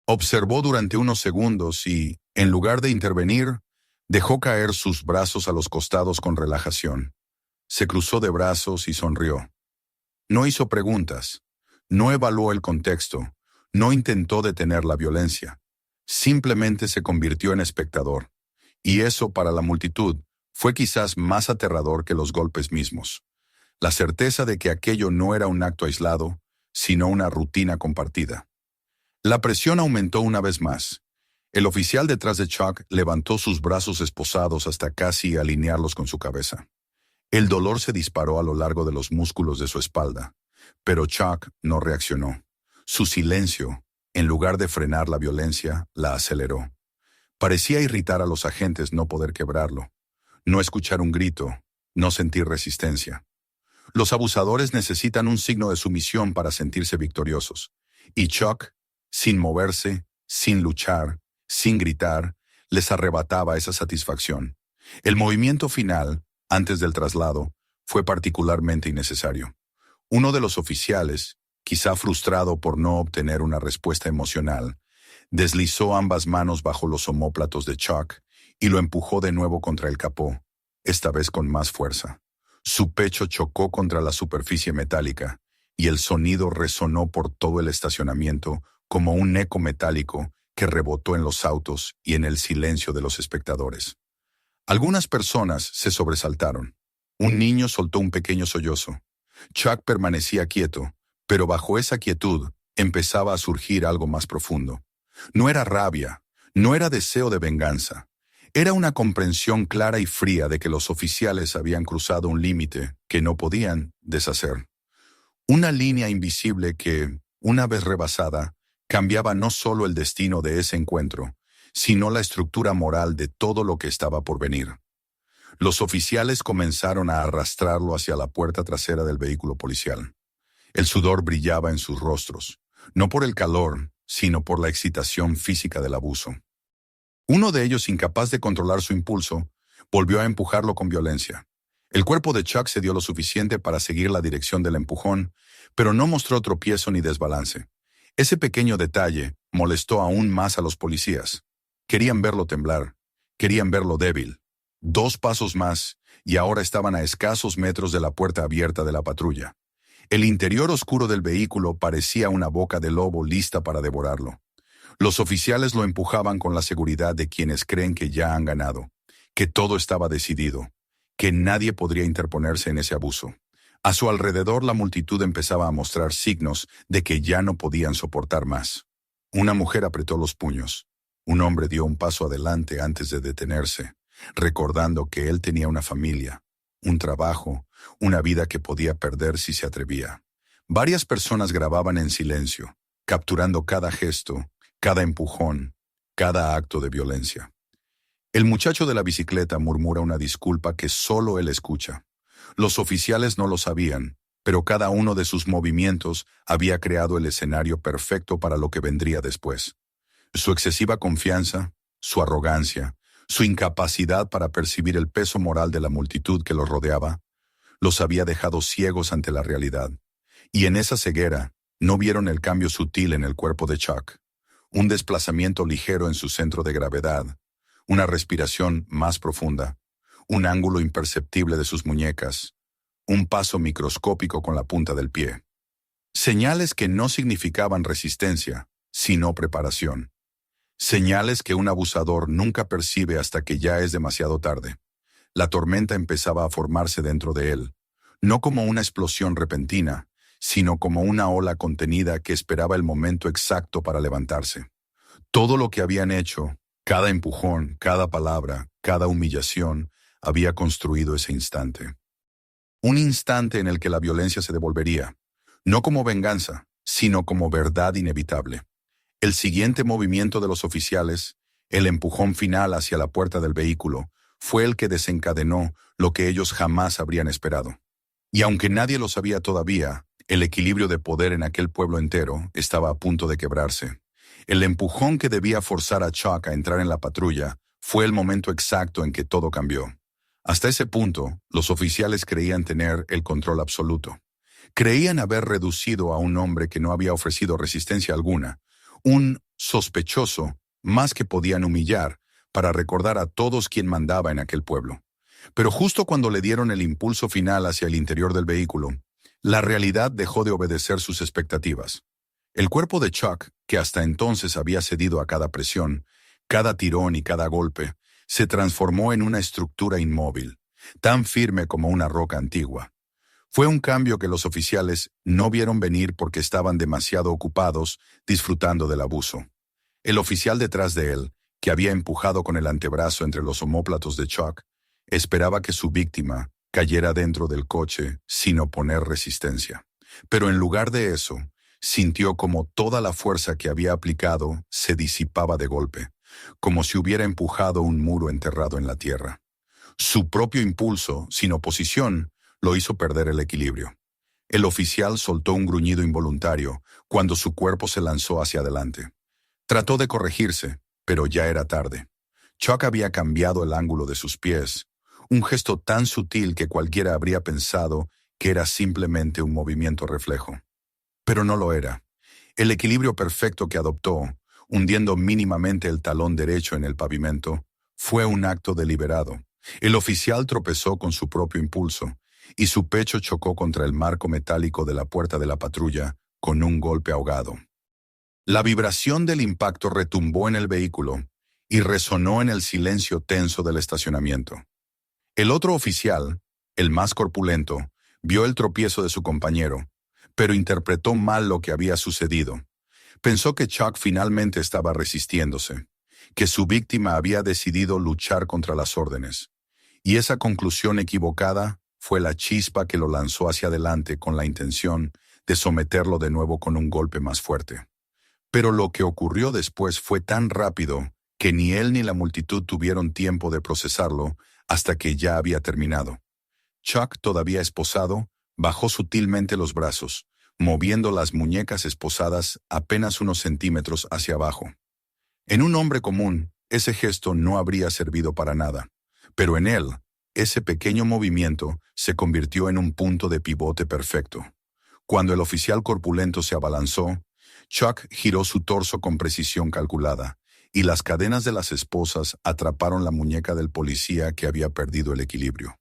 Observó durante unos segundos y, en lugar de intervenir, dejó caer sus brazos a los costados con relajación. Se cruzó de brazos y sonrió. No hizo preguntas, no evaluó el contexto, no intentó detener la violencia. Simplemente se convirtió en espectador. Y eso, para la multitud, fue quizás más aterrador que los golpes mismos. La certeza de que aquello no era un acto aislado, sino una rutina compartida. La presión aumentó una vez más. El oficial detrás de Chuck levantó sus brazos esposados hasta casi alinearlos con su cabeza. El dolor se disparó a lo largo de los músculos de su espalda, pero Chuck no reaccionó. Su silencio, en lugar de frenar la violencia, la aceleró. Parecía irritar a los agentes no poder quebrarlo, no escuchar un grito, no sentir resistencia. Los abusadores necesitan un signo de sumisión para sentirse victoriosos, y Chuck, sin moverse, sin luchar, sin gritar, les arrebataba esa satisfacción. El movimiento final, antes del traslado, fue particularmente innecesario. Uno de los oficiales, quizá frustrado por no obtener una respuesta emocional, deslizó ambas manos bajo los omóplatos de Chuck y lo empujó de nuevo contra el capó, esta vez con más fuerza. Su pecho chocó contra la superficie metálica y el sonido resonó por todo el estacionamiento como un eco metálico que rebotó en los autos y en el silencio de los espectadores. Algunas personas se sobresaltaron. Un niño soltó un pequeño sollozo. Chuck permanecía quieto, pero bajo esa quietud empezaba a surgir algo más profundo. No era rabia, no era deseo de venganza. Era una comprensión clara y fría de que los oficiales habían cruzado un límite que no podían deshacer. Una línea invisible que, una vez rebasada, cambiaba no solo el destino de ese encuentro, sino la estructura moral de todo lo que estaba por venir. Los oficiales comenzaron a arrastrarlo hacia la puerta trasera del vehículo policial. El sudor brillaba en sus rostros, no por el calor, sino por la excitación física del abuso. Uno de ellos, incapaz de controlar su impulso, volvió a empujarlo con violencia. El cuerpo de Chuck cedió lo suficiente para seguir la dirección del empujón, pero no mostró tropiezo ni desbalance. Ese pequeño detalle molestó aún más a los policías. Querían verlo temblar, querían verlo débil. 2 pasos más, y ahora estaban a escasos metros de la puerta abierta de la patrulla. El interior oscuro del vehículo parecía una boca de lobo lista para devorarlo. Los oficiales lo empujaban con la seguridad de quienes creen que ya han ganado, que todo estaba decidido, que nadie podría interponerse en ese abuso. A su alrededor la multitud empezaba a mostrar signos de que ya no podían soportar más. Una mujer apretó los puños. Un hombre dio un paso adelante antes de detenerse, recordando que él tenía una familia, un trabajo, una vida que podía perder si se atrevía. Varias personas grababan en silencio, capturando cada gesto, cada empujón, cada acto de violencia. El muchacho de la bicicleta murmura una disculpa que solo él escucha. Los oficiales no lo sabían, pero cada uno de sus movimientos había creado el escenario perfecto para lo que vendría después. Su excesiva confianza, su arrogancia, su incapacidad para percibir el peso moral de la multitud que los rodeaba, los había dejado ciegos ante la realidad. Y en esa ceguera, no vieron el cambio sutil en el cuerpo de Chuck, un desplazamiento ligero en su centro de gravedad, una respiración más profunda, un ángulo imperceptible de sus muñecas, un paso microscópico con la punta del pie. Señales que no significaban resistencia, sino preparación. Señales que un abusador nunca percibe hasta que ya es demasiado tarde. La tormenta empezaba a formarse dentro de él, no como una explosión repentina, sino como una ola contenida que esperaba el momento exacto para levantarse. Todo lo que habían hecho, cada empujón, cada palabra, cada humillación, había construido ese instante. Un instante en el que la violencia se devolvería, no como venganza, sino como verdad inevitable. El siguiente movimiento de los oficiales, el empujón final hacia la puerta del vehículo, fue el que desencadenó lo que ellos jamás habrían esperado. Y aunque nadie lo sabía todavía, el equilibrio de poder en aquel pueblo entero estaba a punto de quebrarse. El empujón que debía forzar a Chuck a entrar en la patrulla fue el momento exacto en que todo cambió. Hasta ese punto, los oficiales creían tener el control absoluto. Creían haber reducido a un hombre que no había ofrecido resistencia alguna, un sospechoso, más que podían humillar, para recordar a todos quién mandaba en aquel pueblo. Pero justo cuando le dieron el impulso final hacia el interior del vehículo, la realidad dejó de obedecer sus expectativas. El cuerpo de Chuck, que hasta entonces había cedido a cada presión, cada tirón y cada golpe, se transformó en una estructura inmóvil, tan firme como una roca antigua. Fue un cambio que los oficiales no vieron venir porque estaban demasiado ocupados disfrutando del abuso. El oficial detrás de él, que había empujado con el antebrazo entre los omóplatos de Chuck, esperaba que su víctima cayera dentro del coche sin oponer resistencia. Pero en lugar de eso, sintió como toda la fuerza que había aplicado se disipaba de golpe, como si hubiera empujado un muro enterrado en la tierra. Su propio impulso, sin oposición, lo hizo perder el equilibrio. El oficial soltó un gruñido involuntario cuando su cuerpo se lanzó hacia adelante. Trató de corregirse, pero ya era tarde. Chuck había cambiado el ángulo de sus pies, un gesto tan sutil que cualquiera habría pensado que era simplemente un movimiento reflejo. Pero no lo era. El equilibrio perfecto que adoptó, hundiendo mínimamente el talón derecho en el pavimento, fue un acto deliberado. El oficial tropezó con su propio impulso, y su pecho chocó contra el marco metálico de la puerta de la patrulla con un golpe ahogado. La vibración del impacto retumbó en el vehículo y resonó en el silencio tenso del estacionamiento. El otro oficial, el más corpulento, vio el tropiezo de su compañero, pero interpretó mal lo que había sucedido. Pensó que Chuck finalmente estaba resistiéndose, que su víctima había decidido luchar contra las órdenes. Y esa conclusión equivocada fue la chispa que lo lanzó hacia adelante con la intención de someterlo de nuevo con un golpe más fuerte. Pero lo que ocurrió después fue tan rápido que ni él ni la multitud tuvieron tiempo de procesarlo hasta que ya había terminado. Chuck, todavía esposado, bajó sutilmente los brazos, moviendo las muñecas esposadas apenas unos centímetros hacia abajo. En un hombre común, ese gesto no habría servido para nada, pero en él, ese pequeño movimiento se convirtió en un punto de pivote perfecto. Cuando el oficial corpulento se abalanzó, Chuck giró su torso con precisión calculada, y las cadenas de las esposas atraparon la muñeca del policía que había perdido el equilibrio.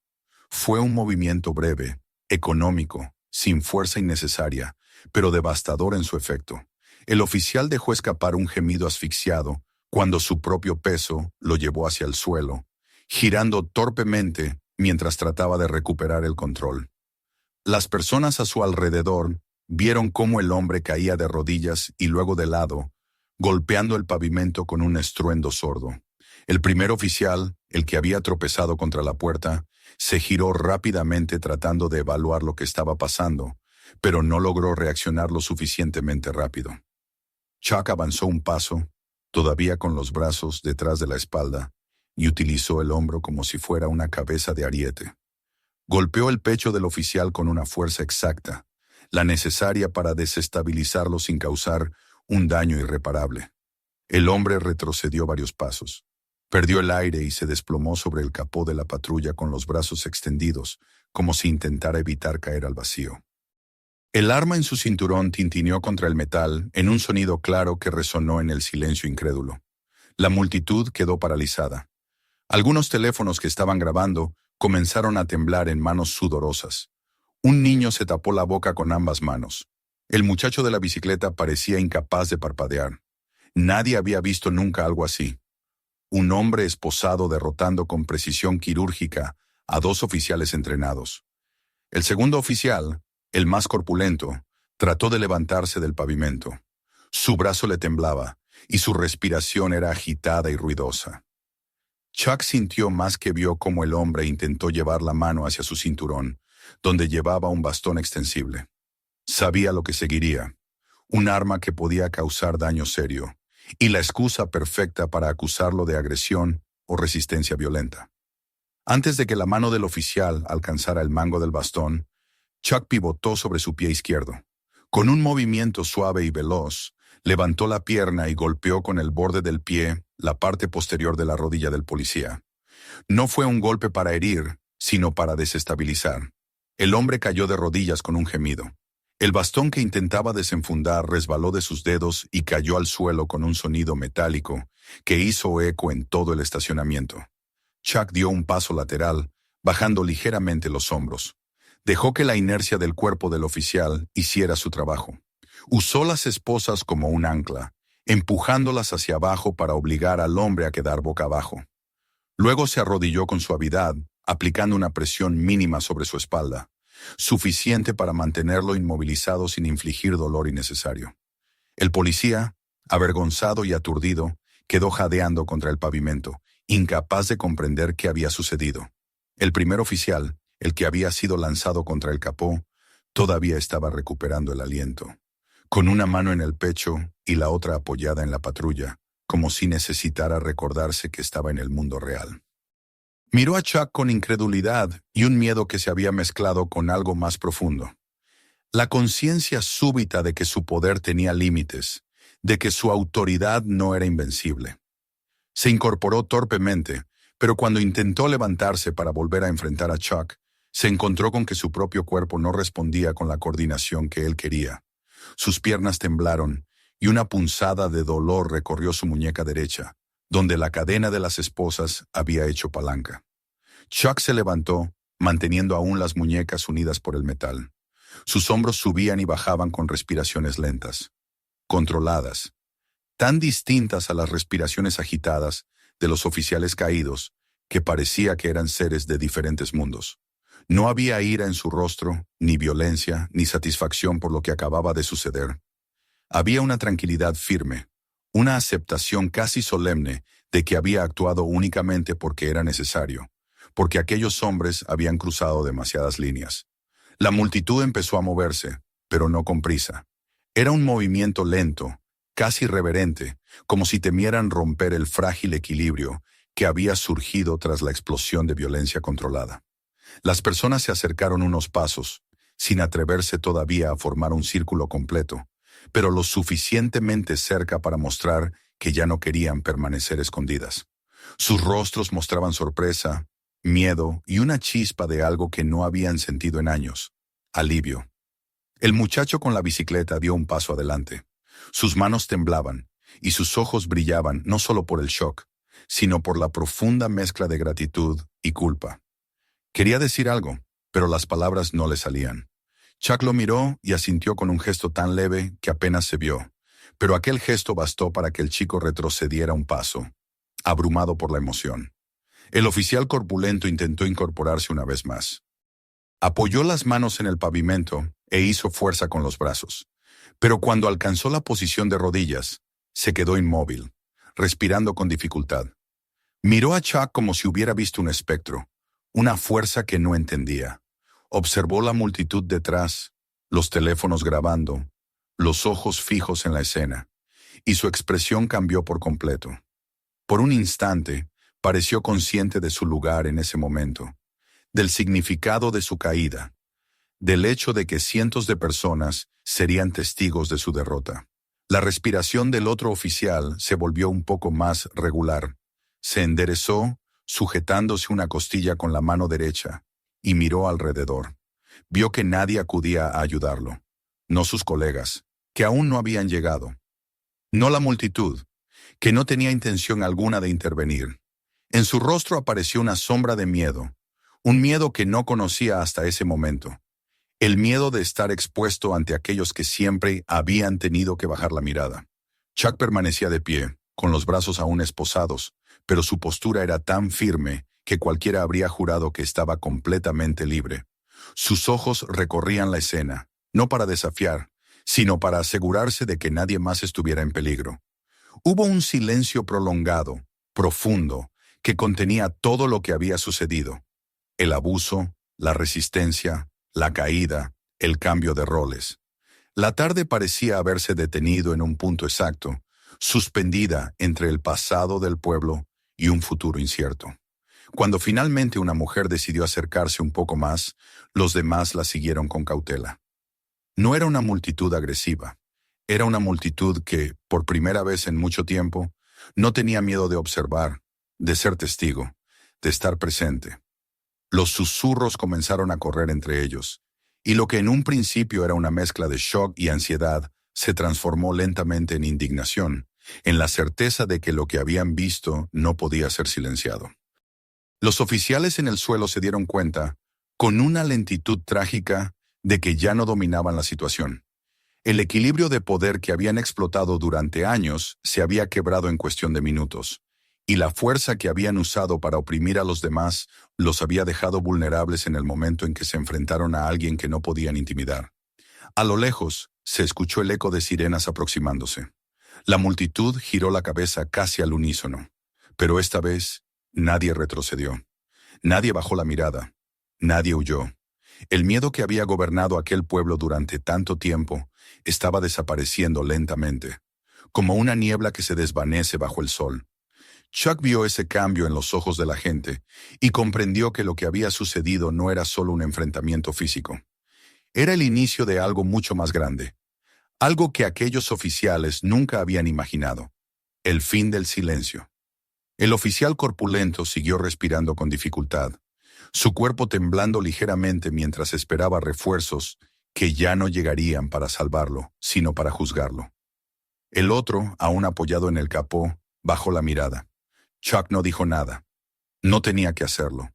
Fue un movimiento breve, económico, sin fuerza innecesaria, pero devastador en su efecto. El oficial dejó escapar un gemido asfixiado cuando su propio peso lo llevó hacia el suelo, girando torpemente mientras trataba de recuperar el control. Las personas a su alrededor vieron cómo el hombre caía de rodillas y luego de lado, golpeando el pavimento con un estruendo sordo. El primer oficial, el que había tropezado contra la puerta, se giró rápidamente tratando de evaluar lo que estaba pasando, pero no logró reaccionar lo suficientemente rápido. Chuck avanzó un paso, todavía con los brazos detrás de la espalda, y utilizó el hombro como si fuera una cabeza de ariete. Golpeó el pecho del oficial con una fuerza exacta, la necesaria para desestabilizarlo sin causar un daño irreparable. El hombre retrocedió varios pasos. Perdió el aire y se desplomó sobre el capó de la patrulla con los brazos extendidos, como si intentara evitar caer al vacío. El arma en su cinturón tintineó contra el metal en un sonido claro que resonó en el silencio incrédulo. La multitud quedó paralizada. Algunos teléfonos que estaban grabando comenzaron a temblar en manos sudorosas. Un niño se tapó la boca con ambas manos. El muchacho de la bicicleta parecía incapaz de parpadear. Nadie había visto nunca algo así. Un hombre esposado derrotando con precisión quirúrgica a dos oficiales entrenados. El segundo oficial, el más corpulento, trató de levantarse del pavimento. Su brazo le temblaba y su respiración era agitada y ruidosa. Chuck sintió más que vio cómo el hombre intentó llevar la mano hacia su cinturón, donde llevaba un bastón extensible. Sabía lo que seguiría, un arma que podía causar daño serio, y la excusa perfecta para acusarlo de agresión o resistencia violenta. Antes de que la mano del oficial alcanzara el mango del bastón, Chuck pivotó sobre su pie izquierdo. Con un movimiento suave y veloz, levantó la pierna y golpeó con el borde del pie la parte posterior de la rodilla del policía. No fue un golpe para herir, sino para desestabilizar. El hombre cayó de rodillas con un gemido. El bastón que intentaba desenfundar resbaló de sus dedos y cayó al suelo con un sonido metálico que hizo eco en todo el estacionamiento. Chuck dio un paso lateral, bajando ligeramente los hombros. Dejó que la inercia del cuerpo del oficial hiciera su trabajo. Usó las esposas como un ancla, empujándolas hacia abajo para obligar al hombre a quedar boca abajo. Luego se arrodilló con suavidad, aplicando una presión mínima sobre su espalda, suficiente para mantenerlo inmovilizado sin infligir dolor innecesario. El policía, avergonzado y aturdido, quedó jadeando contra el pavimento, incapaz de comprender qué había sucedido. El primer oficial, el que había sido lanzado contra el capó, todavía estaba recuperando el aliento, con una mano en el pecho y la otra apoyada en la patrulla, como si necesitara recordarse que estaba en el mundo real. Miró a Chuck con incredulidad y un miedo que se había mezclado con algo más profundo. La conciencia súbita de que su poder tenía límites, de que su autoridad no era invencible. Se incorporó torpemente, pero cuando intentó levantarse para volver a enfrentar a Chuck, se encontró con que su propio cuerpo no respondía con la coordinación que él quería. Sus piernas temblaron y una punzada de dolor recorrió su muñeca derecha, donde la cadena de las esposas había hecho palanca. Chuck se levantó, manteniendo aún las muñecas unidas por el metal. Sus hombros subían y bajaban con respiraciones lentas, controladas, tan distintas a las respiraciones agitadas de los oficiales caídos que parecía que eran seres de diferentes mundos. No había ira en su rostro, ni violencia, ni satisfacción por lo que acababa de suceder. Había una tranquilidad firme, una aceptación casi solemne de que había actuado únicamente porque era necesario, porque aquellos hombres habían cruzado demasiadas líneas. La multitud empezó a moverse, pero no con prisa. Era un movimiento lento, casi reverente, como si temieran romper el frágil equilibrio que había surgido tras la explosión de violencia controlada. Las personas se acercaron unos pasos, sin atreverse todavía a formar un círculo completo, pero lo suficientemente cerca para mostrar que ya no querían permanecer escondidas. Sus rostros mostraban sorpresa, miedo y una chispa de algo que no habían sentido en años: alivio. El muchacho con la bicicleta dio un paso adelante. Sus manos temblaban y sus ojos brillaban no solo por el shock, sino por la profunda mezcla de gratitud y culpa. Quería decir algo, pero las palabras no le salían. Chuck lo miró y asintió con un gesto tan leve que apenas se vio, pero aquel gesto bastó para que el chico retrocediera un paso, abrumado por la emoción. El oficial corpulento intentó incorporarse una vez más. Apoyó las manos en el pavimento e hizo fuerza con los brazos, pero cuando alcanzó la posición de rodillas, se quedó inmóvil, respirando con dificultad. Miró a Chuck como si hubiera visto un espectro, una fuerza que no entendía. Observó la multitud detrás, los teléfonos grabando, los ojos fijos en la escena, y su expresión cambió por completo. Por un instante, pareció consciente de su lugar en ese momento, del significado de su caída, del hecho de que cientos de personas serían testigos de su derrota. La respiración del otro oficial se volvió un poco más regular. Se enderezó, sujetándose una costilla con la mano derecha, y miró alrededor. Vio que nadie acudía a ayudarlo. no sus colegas, que aún no habían llegado. No la multitud, que no tenía intención alguna de intervenir. En su rostro apareció una sombra de miedo, un miedo que no conocía hasta ese momento. El miedo de estar expuesto ante aquellos que siempre habían tenido que bajar la mirada. Chuck permanecía de pie, con los brazos aún esposados, pero su postura era tan firme que cualquiera habría jurado que estaba completamente libre. Sus ojos recorrían la escena, no para desafiar, sino para asegurarse de que nadie más estuviera en peligro. Hubo un silencio prolongado, profundo, que contenía todo lo que había sucedido. El abuso, la resistencia, la caída, el cambio de roles. La tarde parecía haberse detenido en un punto exacto, suspendida entre el pasado del pueblo y un futuro incierto. Cuando finalmente una mujer decidió acercarse un poco más, los demás la siguieron con cautela. No era una multitud agresiva. Era una multitud que, por primera vez en mucho tiempo, no tenía miedo de observar, de ser testigo, de estar presente. Los susurros comenzaron a correr entre ellos, y lo que en un principio era una mezcla de shock y ansiedad se transformó lentamente en indignación, en la certeza de que lo que habían visto no podía ser silenciado. Los oficiales en el suelo se dieron cuenta, con una lentitud trágica, de que ya no dominaban la situación. El equilibrio de poder que habían explotado durante años se había quebrado en cuestión de minutos, y la fuerza que habían usado para oprimir a los demás los había dejado vulnerables en el momento en que se enfrentaron a alguien que no podían intimidar. A lo lejos, se escuchó el eco de sirenas aproximándose. La multitud giró la cabeza casi al unísono, pero esta vez nadie retrocedió. Nadie bajó la mirada. Nadie huyó. El miedo que había gobernado aquel pueblo durante tanto tiempo estaba desapareciendo lentamente, como una niebla que se desvanece bajo el sol. Chuck vio ese cambio en los ojos de la gente y comprendió que lo que había sucedido no era solo un enfrentamiento físico. Era el inicio de algo mucho más grande, algo que aquellos oficiales nunca habían imaginado: el fin del silencio. El oficial corpulento siguió respirando con dificultad, su cuerpo temblando ligeramente mientras esperaba refuerzos que ya no llegarían para salvarlo, sino para juzgarlo. El otro, aún apoyado en el capó, bajó la mirada. Chuck no dijo nada. No tenía que hacerlo.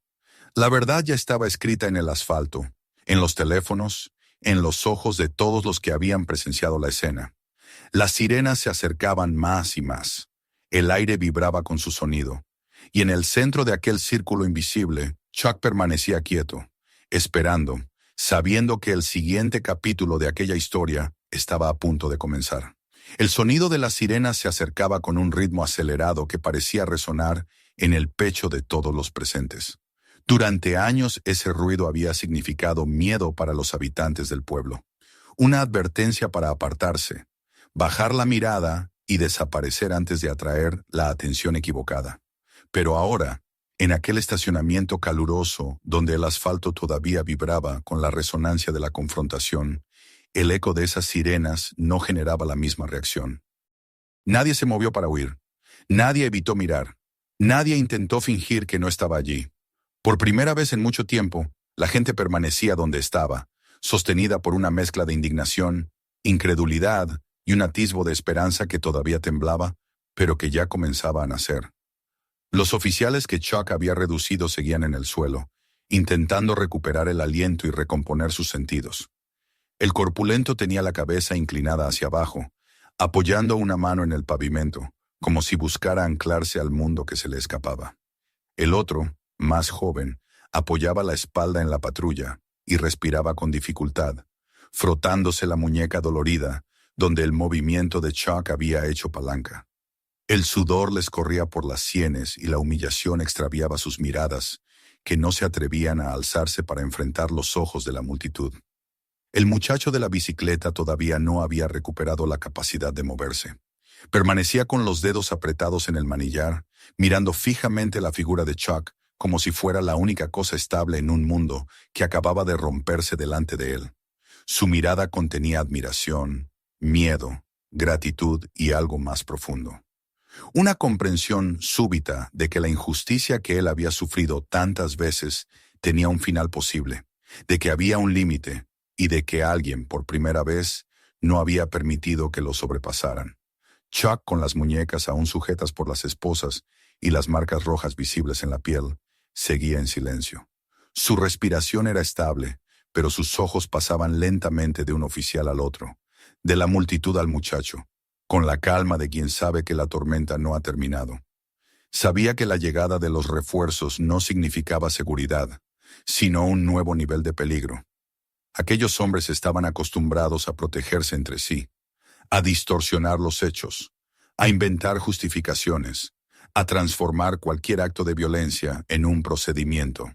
La verdad ya estaba escrita en el asfalto, en los teléfonos, en los ojos de todos los que habían presenciado la escena. Las sirenas se acercaban más y más. El aire vibraba con su sonido, y en el centro de aquel círculo invisible, Chuck permanecía quieto, esperando, sabiendo que el siguiente capítulo de aquella historia estaba a punto de comenzar. El sonido de las sirenas se acercaba con un ritmo acelerado que parecía resonar en el pecho de todos los presentes. Durante años ese ruido había significado miedo para los habitantes del pueblo, una advertencia para apartarse, bajar la mirada y desaparecer antes de atraer la atención equivocada. Pero ahora, en aquel estacionamiento caluroso donde el asfalto todavía vibraba con la resonancia de la confrontación, el eco de esas sirenas no generaba la misma reacción. Nadie se movió para huir. Nadie evitó mirar. Nadie intentó fingir que no estaba allí. Por primera vez en mucho tiempo, la gente permanecía donde estaba, sostenida por una mezcla de indignación, incredulidad y un atisbo de esperanza que todavía temblaba, pero que ya comenzaba a nacer. Los oficiales que Chuck había reducido seguían en el suelo, intentando recuperar el aliento y recomponer sus sentidos. El corpulento tenía la cabeza inclinada hacia abajo, apoyando una mano en el pavimento, como si buscara anclarse al mundo que se le escapaba. El otro, más joven, apoyaba la espalda en la patrulla y respiraba con dificultad, frotándose la muñeca dolorida, donde el movimiento de Chuck había hecho palanca. El sudor les corría por las sienes y la humillación extraviaba sus miradas, que no se atrevían a alzarse para enfrentar los ojos de la multitud. El muchacho de la bicicleta todavía no había recuperado la capacidad de moverse. Permanecía con los dedos apretados en el manillar, mirando fijamente la figura de Chuck, como si fuera la única cosa estable en un mundo que acababa de romperse delante de él. Su mirada contenía admiración, miedo, gratitud y algo más profundo. Una comprensión súbita de que la injusticia que él había sufrido tantas veces tenía un final posible, de que había un límite, y de que alguien, por primera vez, no había permitido que lo sobrepasaran. Chuck, con las muñecas aún sujetas por las esposas y las marcas rojas visibles en la piel, seguía en silencio. Su respiración era estable, pero sus ojos pasaban lentamente de un oficial al otro, de la multitud al muchacho, con la calma de quien sabe que la tormenta no ha terminado. Sabía que la llegada de los refuerzos no significaba seguridad, sino un nuevo nivel de peligro. Aquellos hombres estaban acostumbrados a protegerse entre sí, a distorsionar los hechos, a inventar justificaciones, a transformar cualquier acto de violencia en un procedimiento.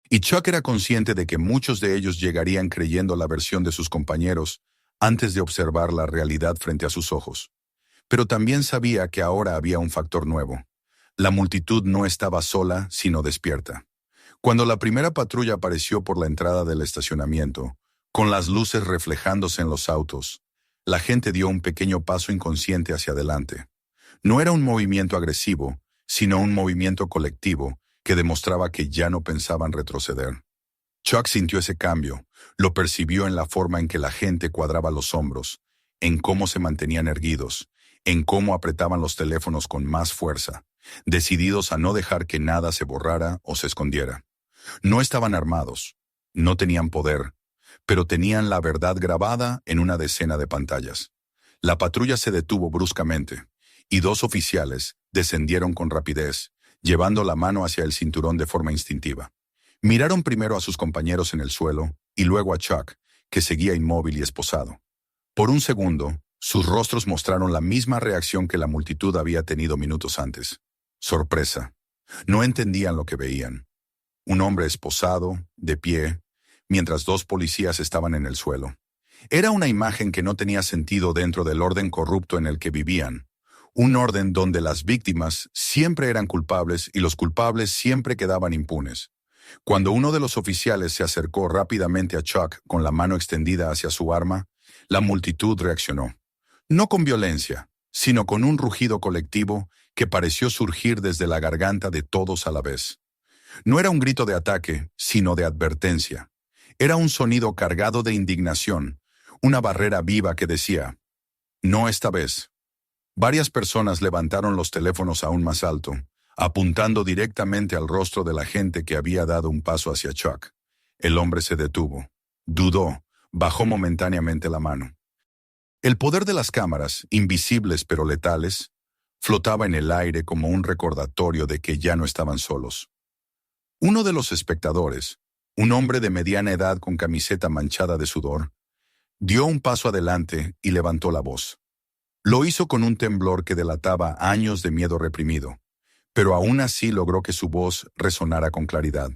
Y Chuck era consciente de que muchos de ellos llegarían creyendo la versión de sus compañeros antes de observar la realidad frente a sus ojos. Pero también sabía que ahora había un factor nuevo. La multitud no estaba sola, sino despierta. Cuando la primera patrulla apareció por la entrada del estacionamiento, con las luces reflejándose en los autos, la gente dio un pequeño paso inconsciente hacia adelante. No era un movimiento agresivo, sino un movimiento colectivo que demostraba que ya no pensaban retroceder. Chuck sintió ese cambio, lo percibió en la forma en que la gente cuadraba los hombros, en cómo se mantenían erguidos, en cómo apretaban los teléfonos con más fuerza, decididos a no dejar que nada se borrara o se escondiera. No estaban armados, no tenían poder, pero tenían la verdad grabada en una decena de pantallas. La patrulla se detuvo bruscamente, y dos oficiales descendieron con rapidez, llevando la mano hacia el cinturón de forma instintiva. Miraron primero a sus compañeros en el suelo, y luego a Chuck, que seguía inmóvil y esposado. Por un segundo, sus rostros mostraron la misma reacción que la multitud había tenido minutos antes. Sorpresa. No entendían lo que veían. Un hombre esposado, de pie, mientras dos policías estaban en el suelo. Era una imagen que no tenía sentido dentro del orden corrupto en el que vivían. Un orden donde las víctimas siempre eran culpables y los culpables siempre quedaban impunes. Cuando uno de los oficiales se acercó rápidamente a Chuck con la mano extendida hacia su arma, la multitud reaccionó. No con violencia, sino con un rugido colectivo que pareció surgir desde la garganta de todos a la vez. No era un grito de ataque, sino de advertencia. Era un sonido cargado de indignación, una barrera viva que decía, «No esta vez». Varias personas levantaron los teléfonos aún más alto, apuntando directamente al rostro de la gente que había dado un paso hacia Chuck. El hombre se detuvo, dudó, bajó momentáneamente la mano. El poder de las cámaras, invisibles pero letales, flotaba en el aire como un recordatorio de que ya no estaban solos. Uno de los espectadores, un hombre de mediana edad con camiseta manchada de sudor, dio un paso adelante y levantó la voz. Lo hizo con un temblor que delataba años de miedo reprimido, pero aún así logró que su voz resonara con claridad.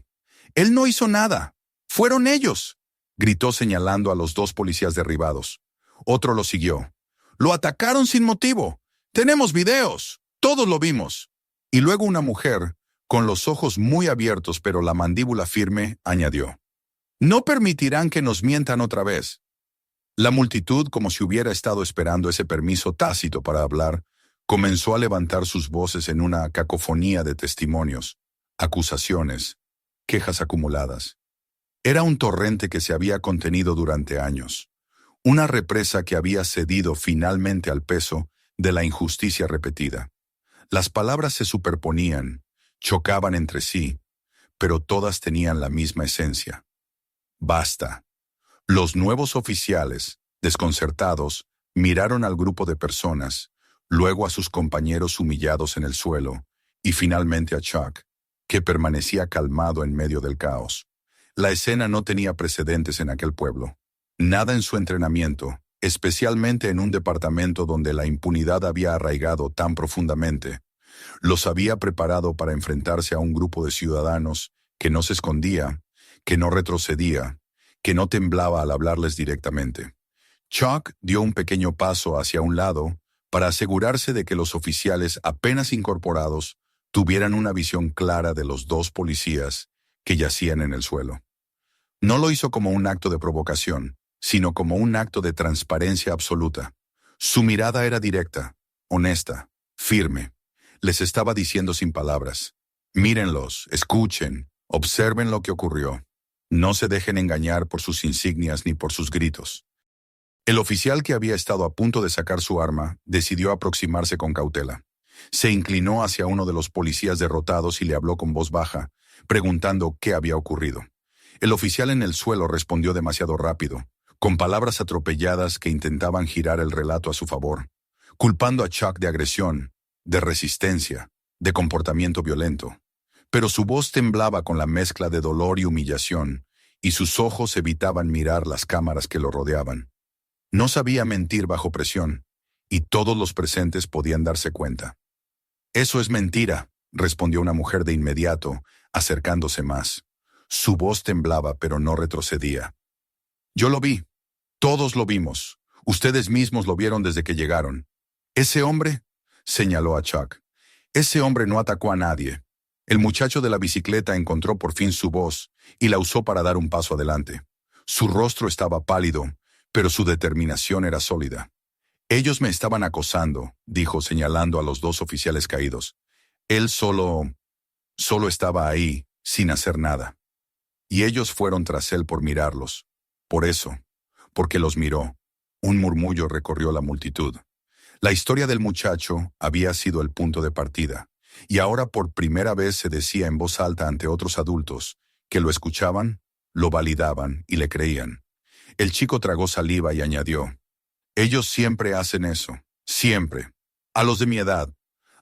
«Él no hizo nada. Fueron ellos», gritó señalando a los dos policías derribados. Otro lo siguió. «Lo atacaron sin motivo. Tenemos videos. Todos lo vimos». Y luego una mujer, con los ojos muy abiertos pero la mandíbula firme, añadió. «No permitirán que nos mientan otra vez». La multitud, como si hubiera estado esperando ese permiso tácito para hablar, comenzó a levantar sus voces en una cacofonía de testimonios, acusaciones, quejas acumuladas. Era un torrente que se había contenido durante años, una represa que había cedido finalmente al peso de la injusticia repetida. Las palabras se superponían, chocaban entre sí, pero todas tenían la misma esencia. Basta. Los nuevos oficiales, desconcertados, miraron al grupo de personas, luego a sus compañeros humillados en el suelo, y finalmente a Chuck, que permanecía calmado en medio del caos. La escena no tenía precedentes en aquel pueblo. Nada en su entrenamiento, especialmente en un departamento donde la impunidad había arraigado tan profundamente, los había preparado para enfrentarse a un grupo de ciudadanos que no se escondía, que no retrocedía, que no temblaba al hablarles directamente. Chuck dio un pequeño paso hacia un lado para asegurarse de que los oficiales apenas incorporados tuvieran una visión clara de los dos policías que yacían en el suelo. No lo hizo como un acto de provocación, sino como un acto de transparencia absoluta. Su mirada era directa, honesta, firme. Les estaba diciendo sin palabras: mírenlos, escuchen, observen lo que ocurrió. No se dejen engañar por sus insignias ni por sus gritos. El oficial, que había estado a punto de sacar su arma, decidió aproximarse con cautela. Se inclinó hacia uno de los policías derrotados y le habló con voz baja, preguntando qué había ocurrido. El oficial en el suelo respondió demasiado rápido, con palabras atropelladas que intentaban girar el relato a su favor, culpando a Chuck de agresión, de resistencia, de comportamiento violento. Pero su voz temblaba con la mezcla de dolor y humillación, y sus ojos evitaban mirar las cámaras que lo rodeaban. No sabía mentir bajo presión, y todos los presentes podían darse cuenta. «Eso es mentira», respondió una mujer de inmediato, acercándose más. Su voz temblaba, pero no retrocedía. «Yo lo vi. Todos lo vimos. Ustedes mismos lo vieron desde que llegaron. Ese hombre», señaló a Chuck, «ese hombre no atacó a nadie. El muchacho de la bicicleta encontró por fin su voz y la usó para dar un paso adelante. Su rostro estaba pálido, pero su determinación era sólida. Ellos me estaban acosando», dijo, señalando a los dos oficiales caídos. «Él solo estaba ahí, sin hacer nada. Y ellos fueron tras él por mirarlos. Por eso, porque los miró». Un murmullo recorrió la multitud. La historia del muchacho había sido el punto de partida, y ahora por primera vez se decía en voz alta ante otros adultos, que lo escuchaban, lo validaban y le creían. El chico tragó saliva y añadió: «Ellos siempre hacen eso, siempre. A los de mi edad,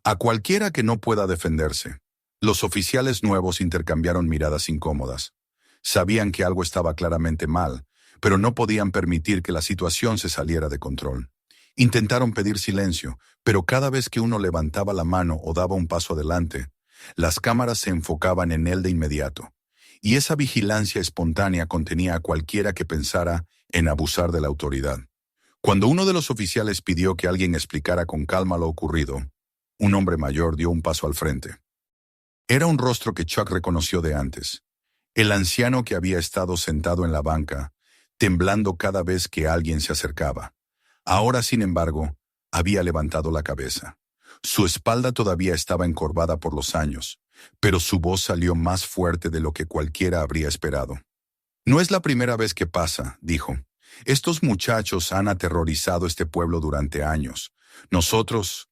a cualquiera que no pueda defenderse». Los oficiales nuevos intercambiaron miradas incómodas. Sabían que algo estaba claramente mal, pero no podían permitir que la situación se saliera de control. Intentaron pedir silencio, pero cada vez que uno levantaba la mano o daba un paso adelante, las cámaras se enfocaban en él de inmediato. Y esa vigilancia espontánea contenía a cualquiera que pensara en abusar de la autoridad. Cuando uno de los oficiales pidió que alguien explicara con calma lo ocurrido, un hombre mayor dio un paso al frente. Era un rostro que Chuck reconoció de antes. El anciano que había estado sentado en la banca, temblando cada vez que alguien se acercaba. Ahora, sin embargo, había levantado la cabeza. Su espalda todavía estaba encorvada por los años, pero su voz salió más fuerte de lo que cualquiera habría esperado. «No es la primera vez que pasa», dijo. «Estos muchachos han aterrorizado este pueblo durante años. Nosotros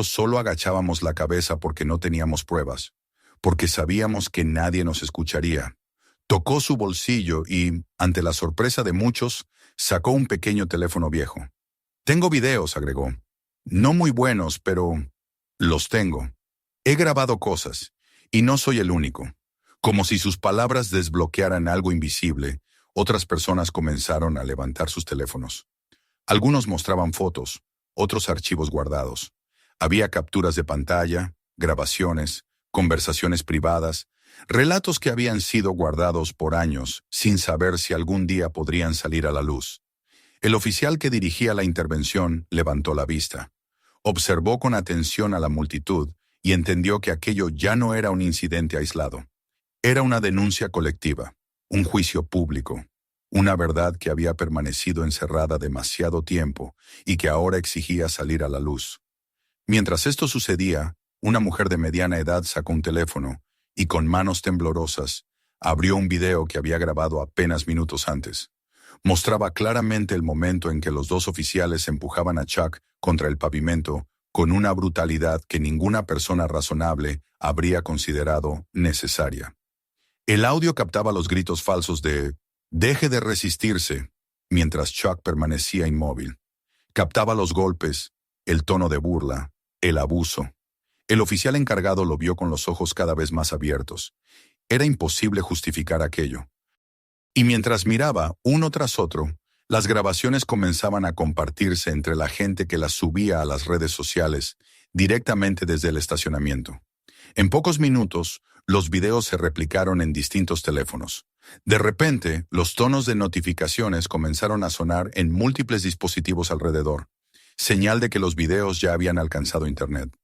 solo agachábamos la cabeza porque no teníamos pruebas, porque sabíamos que nadie nos escucharía». Tocó su bolsillo y, ante la sorpresa de muchos, sacó un pequeño teléfono viejo. «Tengo videos», agregó. «No muy buenos, pero los tengo. He grabado cosas, y no soy el único». Como si sus palabras desbloquearan algo invisible, otras personas comenzaron a levantar sus teléfonos. Algunos mostraban fotos, otros archivos guardados. Había capturas de pantalla, grabaciones, conversaciones privadas, relatos que habían sido guardados por años sin saber si algún día podrían salir a la luz. El oficial que dirigía la intervención levantó la vista. Observó con atención a la multitud y entendió que aquello ya no era un incidente aislado. Era una denuncia colectiva, un juicio público, una verdad que había permanecido encerrada demasiado tiempo y que ahora exigía salir a la luz. Mientras esto sucedía, una mujer de mediana edad sacó un teléfono y con manos temblorosas abrió un video que había grabado apenas minutos antes. Mostraba claramente el momento en que los dos oficiales empujaban a Chuck contra el pavimento con una brutalidad que ninguna persona razonable habría considerado necesaria. El audio captaba los gritos falsos de «deje de resistirse», mientras Chuck permanecía inmóvil. Captaba los golpes, el tono de burla, el abuso. El oficial encargado lo vio con los ojos cada vez más abiertos. Era imposible justificar aquello. Y mientras miraba, uno tras otro, las grabaciones comenzaban a compartirse entre la gente que las subía a las redes sociales, directamente desde el estacionamiento. En pocos minutos, los videos se replicaron en distintos teléfonos. De repente, los tonos de notificaciones comenzaron a sonar en múltiples dispositivos alrededor, señal de que los videos ya habían alcanzado Internet.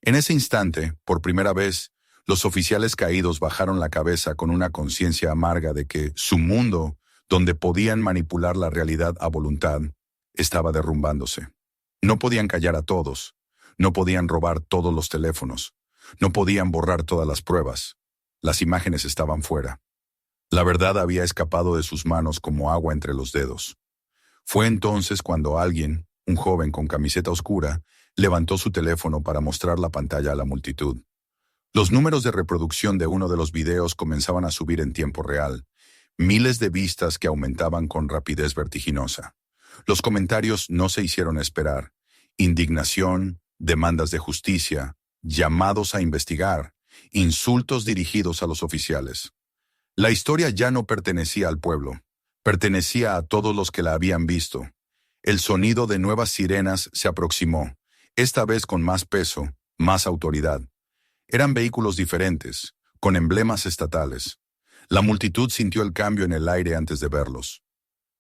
En ese instante, por primera vez, los oficiales caídos bajaron la cabeza con una conciencia amarga de que su mundo, donde podían manipular la realidad a voluntad, estaba derrumbándose. No podían callar a todos, no podían robar todos los teléfonos, no podían borrar todas las pruebas. Las imágenes estaban fuera. La verdad había escapado de sus manos como agua entre los dedos. Fue entonces cuando alguien, un joven con camiseta oscura, levantó su teléfono para mostrar la pantalla a la multitud. Los números de reproducción de uno de los videos comenzaban a subir en tiempo real, miles de vistas que aumentaban con rapidez vertiginosa. Los comentarios no se hicieron esperar. Indignación, demandas de justicia, llamados a investigar, insultos dirigidos a los oficiales. La historia ya no pertenecía al pueblo, pertenecía a todos los que la habían visto. El sonido de nuevas sirenas se aproximó, esta vez con más peso, más autoridad. Eran vehículos diferentes, con emblemas estatales. La multitud sintió el cambio en el aire antes de verlos.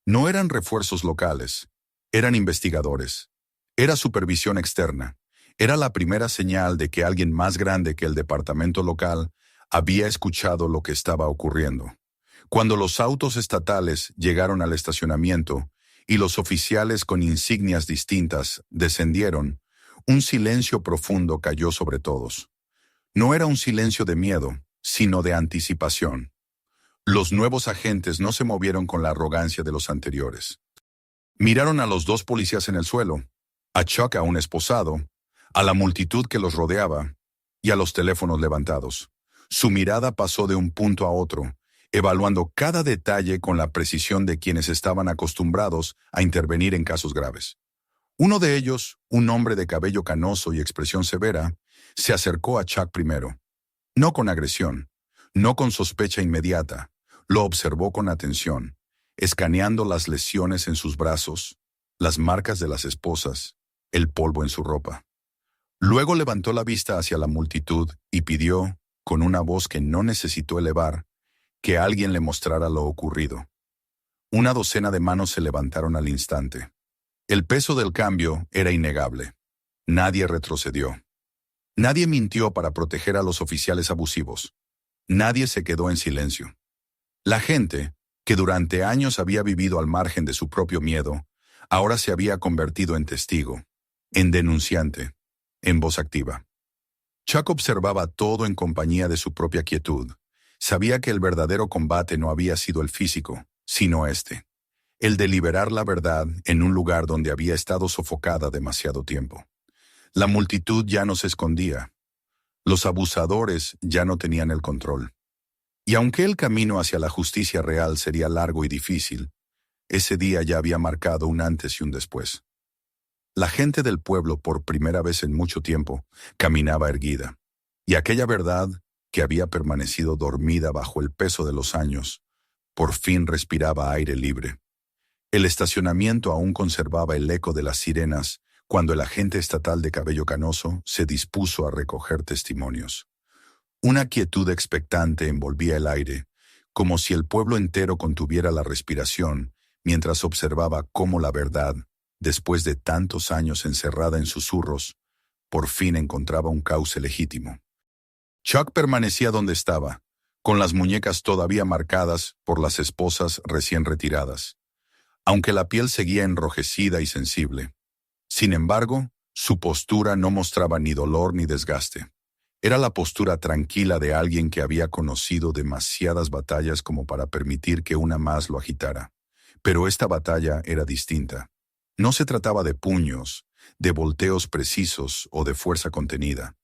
No eran refuerzos locales, eran investigadores. Era supervisión externa. Era la primera señal de que alguien más grande que el departamento local había escuchado lo que estaba ocurriendo. Cuando los autos estatales llegaron al estacionamiento y los oficiales con insignias distintas descendieron, un silencio profundo cayó sobre todos. No era un silencio de miedo, sino de anticipación. Los nuevos agentes no se movieron con la arrogancia de los anteriores. Miraron a los dos policías en el suelo, a Chuck aún esposado, a la multitud que los rodeaba y a los teléfonos levantados. Su mirada pasó de un punto a otro, evaluando cada detalle con la precisión de quienes estaban acostumbrados a intervenir en casos graves. Uno de ellos, un hombre de cabello canoso y expresión severa, se acercó a Chuck primero. No con agresión, no con sospecha inmediata, lo observó con atención, escaneando las lesiones en sus brazos, las marcas de las esposas, el polvo en su ropa. Luego levantó la vista hacia la multitud y pidió, con una voz que no necesitó elevar, que alguien le mostrara lo ocurrido. Una docena de manos se levantaron al instante. El peso del cambio era innegable. Nadie retrocedió. Nadie mintió para proteger a los oficiales abusivos. Nadie se quedó en silencio. La gente, que durante años había vivido al margen de su propio miedo, ahora se había convertido en testigo, en denunciante, en voz activa. Chuck observaba todo en compañía de su propia quietud. Sabía que el verdadero combate no había sido el físico, sino el de liberar la verdad en un lugar donde había estado sofocada demasiado tiempo. La multitud ya no se escondía. Los abusadores ya no tenían el control. Y aunque el camino hacia la justicia real sería largo y difícil, ese día ya había marcado un antes y un después. La gente del pueblo, por primera vez en mucho tiempo, caminaba erguida, y aquella verdad, que había permanecido dormida bajo el peso de los años, por fin respiraba aire libre. El estacionamiento aún conservaba el eco de las sirenas cuando el agente estatal de cabello canoso se dispuso a recoger testimonios. Una quietud expectante envolvía el aire, como si el pueblo entero contuviera la respiración mientras observaba cómo la verdad, después de tantos años encerrada en susurros, por fin encontraba un cauce legítimo. Chuck permanecía donde estaba, con las muñecas todavía marcadas por las esposas recién retiradas, aunque la piel seguía enrojecida y sensible. Sin embargo, su postura no mostraba ni dolor ni desgaste. Era la postura tranquila de alguien que había conocido demasiadas batallas como para permitir que una más lo agitara. Pero esta batalla era distinta. No se trataba de puños, de volteos precisos o de fuerza contenida.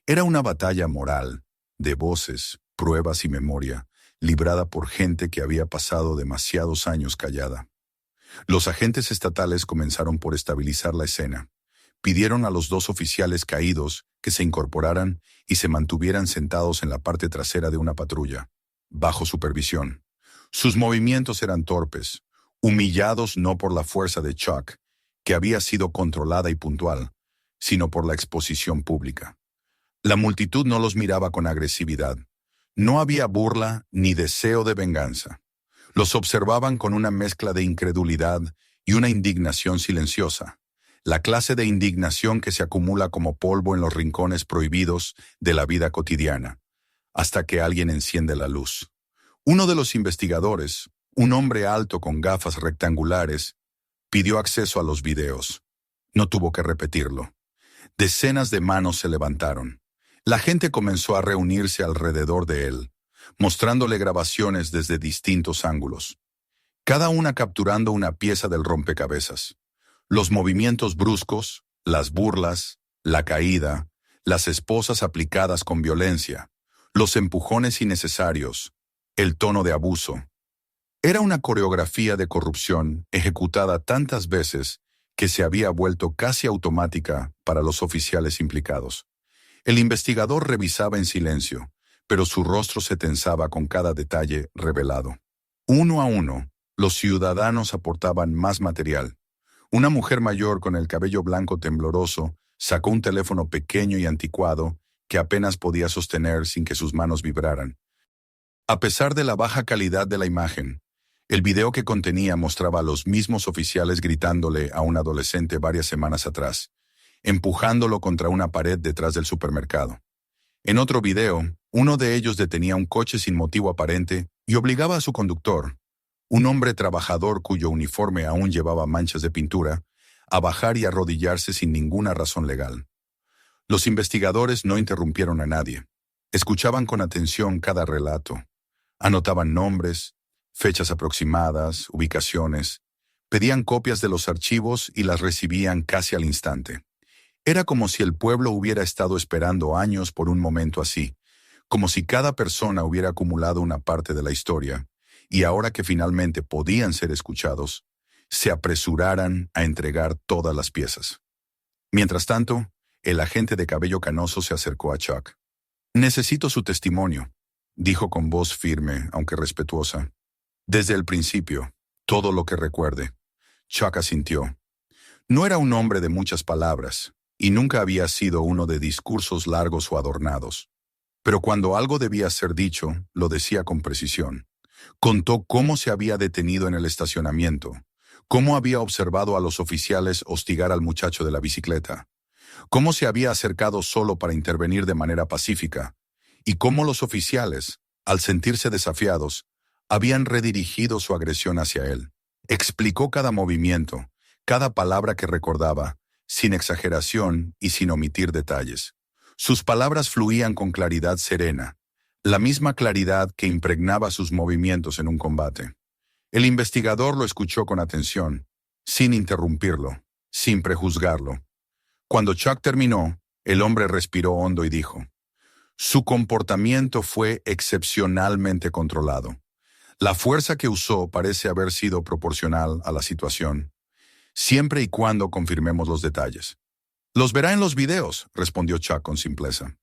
Era una batalla moral, de voces, pruebas y memoria, librada por gente que había pasado demasiados años callada. Los agentes estatales comenzaron por estabilizar la escena. Pidieron a los dos oficiales caídos que se incorporaran y se mantuvieran sentados en la parte trasera de una patrulla, bajo supervisión. Sus movimientos eran torpes, humillados no por la fuerza de Chuck, que había sido controlada y puntual, sino por la exposición pública. La multitud no los miraba con agresividad. No había burla ni deseo de venganza. Los observaban con una mezcla de incredulidad y una indignación silenciosa, la clase de indignación que se acumula como polvo en los rincones prohibidos de la vida cotidiana, hasta que alguien enciende la luz. Uno de los investigadores, un hombre alto con gafas rectangulares, pidió acceso a los videos. No tuvo que repetirlo. Decenas de manos se levantaron. La gente comenzó a reunirse alrededor de él. mostrándole grabaciones desde distintos ángulos, cada una capturando una pieza del rompecabezas. Los movimientos bruscos, las burlas, la caída, las esposas aplicadas con violencia, los empujones innecesarios, el tono de abuso. Era una coreografía de corrupción ejecutada tantas veces que se había vuelto casi automática para los oficiales implicados. El investigador revisaba en silencio, pero su rostro se tensaba con cada detalle revelado. Uno a uno, los ciudadanos aportaban más material. Una mujer mayor con el cabello blanco tembloroso sacó un teléfono pequeño y anticuado que apenas podía sostener sin que sus manos vibraran. A pesar de la baja calidad de la imagen, el video que contenía mostraba a los mismos oficiales gritándole a un adolescente varias semanas atrás, empujándolo contra una pared detrás del supermercado. En otro video, uno de ellos detenía un coche sin motivo aparente y obligaba a su conductor, un hombre trabajador cuyo uniforme aún llevaba manchas de pintura, a bajar y arrodillarse sin ninguna razón legal. Los investigadores no interrumpieron a nadie. Escuchaban con atención cada relato. Anotaban nombres, fechas aproximadas, ubicaciones. Pedían copias de los archivos y las recibían casi al instante. Era como si el pueblo hubiera estado esperando años por un momento así, como si cada persona hubiera acumulado una parte de la historia, y ahora que finalmente podían ser escuchados, se apresuraran a entregar todas las piezas. Mientras tanto, el agente de cabello canoso se acercó a Chuck. «Necesito su testimonio», dijo con voz firme, aunque respetuosa. «Desde el principio, todo lo que recuerde». Chuck asintió. No era un hombre de muchas palabras, y nunca había sido uno de discursos largos o adornados. Pero cuando algo debía ser dicho, lo decía con precisión. Contó cómo se había detenido en el estacionamiento, cómo había observado a los oficiales hostigar al muchacho de la bicicleta, cómo se había acercado solo para intervenir de manera pacífica, y cómo los oficiales, al sentirse desafiados, habían redirigido su agresión hacia él. Explicó cada movimiento, cada palabra que recordaba, sin exageración y sin omitir detalles. Sus palabras fluían con claridad serena, la misma claridad que impregnaba sus movimientos en un combate. El investigador lo escuchó con atención, sin interrumpirlo, sin prejuzgarlo. Cuando Chuck terminó, el hombre respiró hondo y dijo: «Su comportamiento fue excepcionalmente controlado. La fuerza que usó parece haber sido proporcional a la situación, siempre y cuando confirmemos los detalles». «Los verá en los videos», respondió Chuck con simpleza.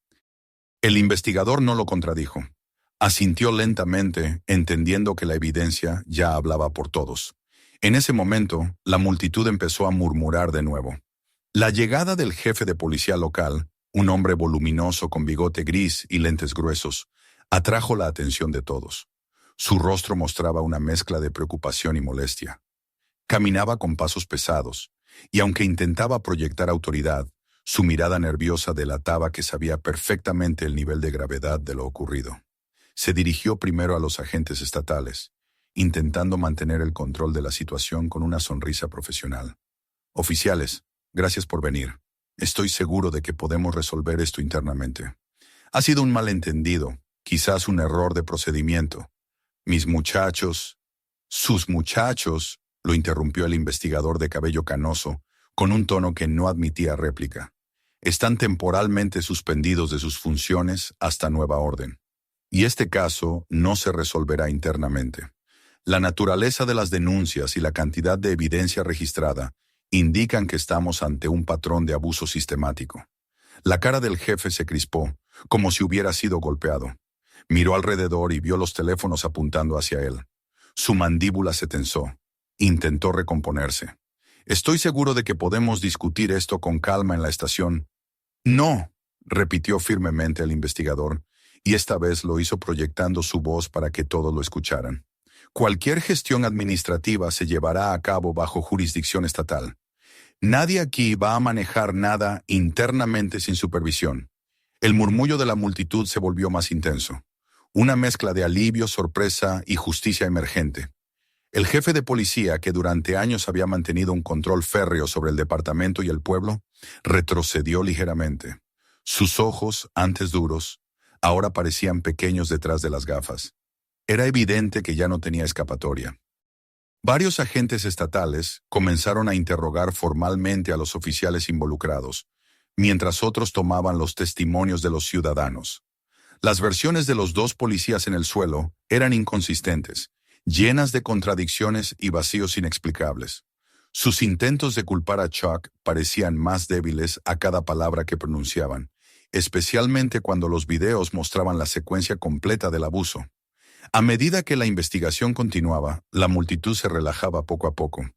El investigador no lo contradijo. Asintió lentamente, entendiendo que la evidencia ya hablaba por todos. En ese momento, la multitud empezó a murmurar de nuevo. La llegada del jefe de policía local, un hombre voluminoso con bigote gris y lentes gruesos, atrajo la atención de todos. Su rostro mostraba una mezcla de preocupación y molestia. Caminaba con pasos pesados, y aunque intentaba proyectar autoridad, su mirada nerviosa delataba que sabía perfectamente el nivel de gravedad de lo ocurrido. Se dirigió primero a los agentes estatales, intentando mantener el control de la situación con una sonrisa profesional. «Oficiales, gracias por venir. Estoy seguro de que podemos resolver esto internamente. Ha sido un malentendido, quizás un error de procedimiento. Mis muchachos...» «Sus muchachos», lo interrumpió el investigador de cabello canoso, con un tono que no admitía réplica. «Están temporalmente suspendidos de sus funciones hasta nueva orden. Y este caso no se resolverá internamente. La naturaleza de las denuncias y la cantidad de evidencia registrada indican que estamos ante un patrón de abuso sistemático». La cara del jefe se crispó, como si hubiera sido golpeado. Miró alrededor y vio los teléfonos apuntando hacia él. Su mandíbula se tensó. Intentó recomponerse. «Estoy seguro de que podemos discutir esto con calma en la estación». «No», repitió firmemente el investigador, y esta vez lo hizo proyectando su voz para que todos lo escucharan. «Cualquier gestión administrativa se llevará a cabo bajo jurisdicción estatal. Nadie aquí va a manejar nada internamente sin supervisión». El murmullo de la multitud se volvió más intenso. Una mezcla de alivio, sorpresa y justicia emergente. El jefe de policía, que durante años había mantenido un control férreo sobre el departamento y el pueblo, retrocedió ligeramente. Sus ojos, antes duros, ahora parecían pequeños detrás de las gafas. Era evidente que ya no tenía escapatoria. Varios agentes estatales comenzaron a interrogar formalmente a los oficiales involucrados, mientras otros tomaban los testimonios de los ciudadanos. Las versiones de los dos policías en el suelo eran inconsistentes, llenas de contradicciones y vacíos inexplicables. Sus intentos de culpar a Chuck parecían más débiles a cada palabra que pronunciaban, especialmente cuando los videos mostraban la secuencia completa del abuso. A medida que la investigación continuaba, la multitud se relajaba poco a poco.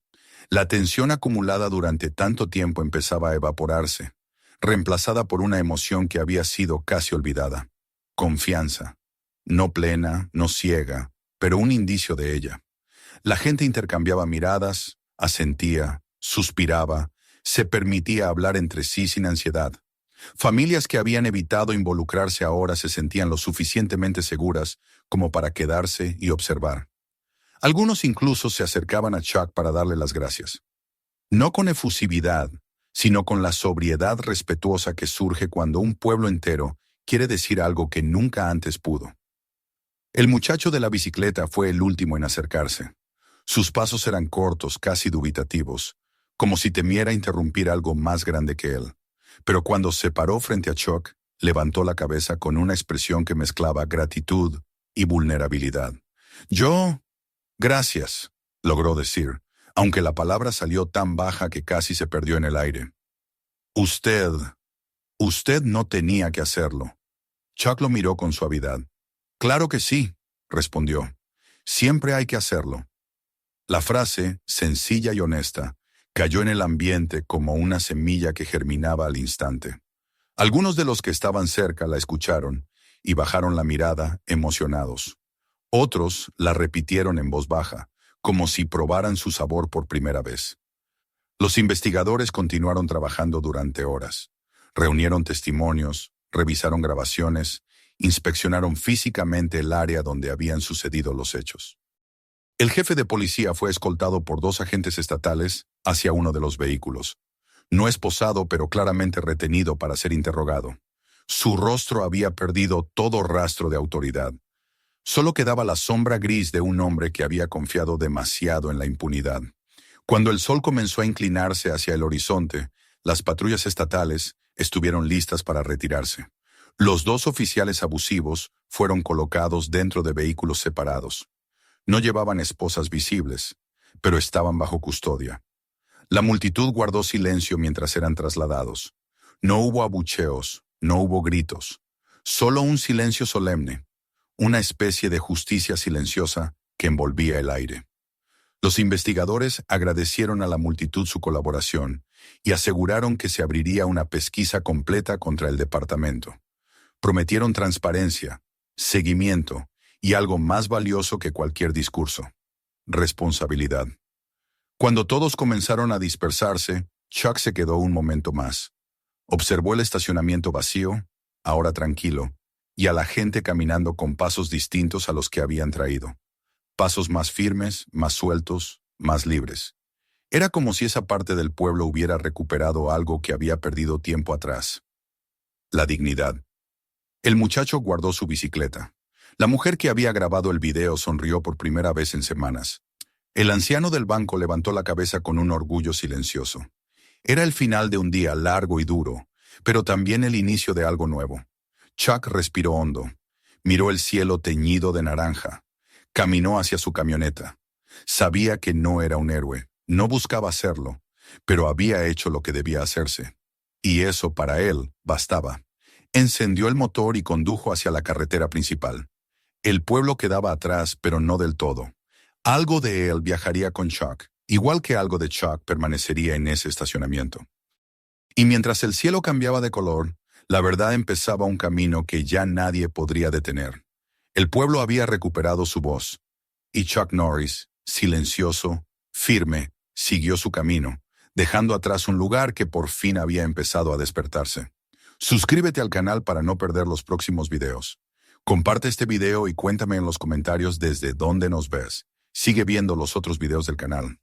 La tensión acumulada durante tanto tiempo empezaba a evaporarse, reemplazada por una emoción que había sido casi olvidada. Confianza. No plena, no ciega, pero un indicio de ella. La gente intercambiaba miradas, asentía, suspiraba, se permitía hablar entre sí sin ansiedad. Familias que habían evitado involucrarse ahora se sentían lo suficientemente seguras como para quedarse y observar. Algunos incluso se acercaban a Chuck para darle las gracias. No con efusividad, sino con la sobriedad respetuosa que surge cuando un pueblo entero quiere decir algo que nunca antes pudo. El muchacho de la bicicleta fue el último en acercarse. Sus pasos eran cortos, casi dubitativos, como si temiera interrumpir algo más grande que él. Pero cuando se paró frente a Chuck, levantó la cabeza con una expresión que mezclaba gratitud y vulnerabilidad. Gracias, logró decir, aunque la palabra salió tan baja que casi se perdió en el aire. Usted no tenía que hacerlo. Chuck lo miró con suavidad. Claro que sí, respondió. Siempre hay que hacerlo. La frase, sencilla y honesta, cayó en el ambiente como una semilla que germinaba al instante. Algunos de los que estaban cerca la escucharon y bajaron la mirada, emocionados. Otros la repitieron en voz baja, como si probaran su sabor por primera vez. Los investigadores continuaron trabajando durante horas. Reunieron testimonios, revisaron grabaciones, inspeccionaron físicamente el área donde habían sucedido los hechos. El jefe de policía fue escoltado por 2 agentes estatales hacia uno de los vehículos. No esposado, pero claramente retenido para ser interrogado. Su rostro había perdido todo rastro de autoridad. Solo quedaba la sombra gris de un hombre que había confiado demasiado en la impunidad. Cuando el sol comenzó a inclinarse hacia el horizonte, las patrullas estatales estuvieron listas para retirarse. Los 2 oficiales abusivos fueron colocados dentro de vehículos separados. No llevaban esposas visibles, pero estaban bajo custodia. La multitud guardó silencio mientras eran trasladados. No hubo abucheos, no hubo gritos. Solo un silencio solemne, una especie de justicia silenciosa que envolvía el aire. Los investigadores agradecieron a la multitud su colaboración y aseguraron que se abriría una pesquisa completa contra el departamento. Prometieron transparencia, seguimiento y algo más valioso que cualquier discurso: responsabilidad. Cuando todos comenzaron a dispersarse, Chuck se quedó un momento más. Observó el estacionamiento vacío, ahora tranquilo, y a la gente caminando con pasos distintos a los que habían traído. Pasos más firmes, más sueltos, más libres. Era como si esa parte del pueblo hubiera recuperado algo que había perdido tiempo atrás: la dignidad. El muchacho guardó su bicicleta. La mujer que había grabado el video sonrió por primera vez en semanas. El anciano del banco levantó la cabeza con un orgullo silencioso. Era el final de un día largo y duro, pero también el inicio de algo nuevo. Chuck respiró hondo. Miró el cielo teñido de naranja. Caminó hacia su camioneta. Sabía que no era un héroe, no buscaba serlo, pero había hecho lo que debía hacerse. Y eso para él bastaba. Encendió el motor y condujo hacia la carretera principal. El pueblo quedaba atrás, pero no del todo. Algo de él viajaría con Chuck, igual que algo de Chuck permanecería en ese estacionamiento. Y mientras el cielo cambiaba de color, la verdad empezaba un camino que ya nadie podría detener. El pueblo había recuperado su voz, y Chuck Norris, silencioso, firme, siguió su camino, dejando atrás un lugar que por fin había empezado a despertarse. Suscríbete al canal para no perder los próximos videos. Comparte este video y cuéntame en los comentarios desde dónde nos ves. Sigue viendo los otros videos del canal.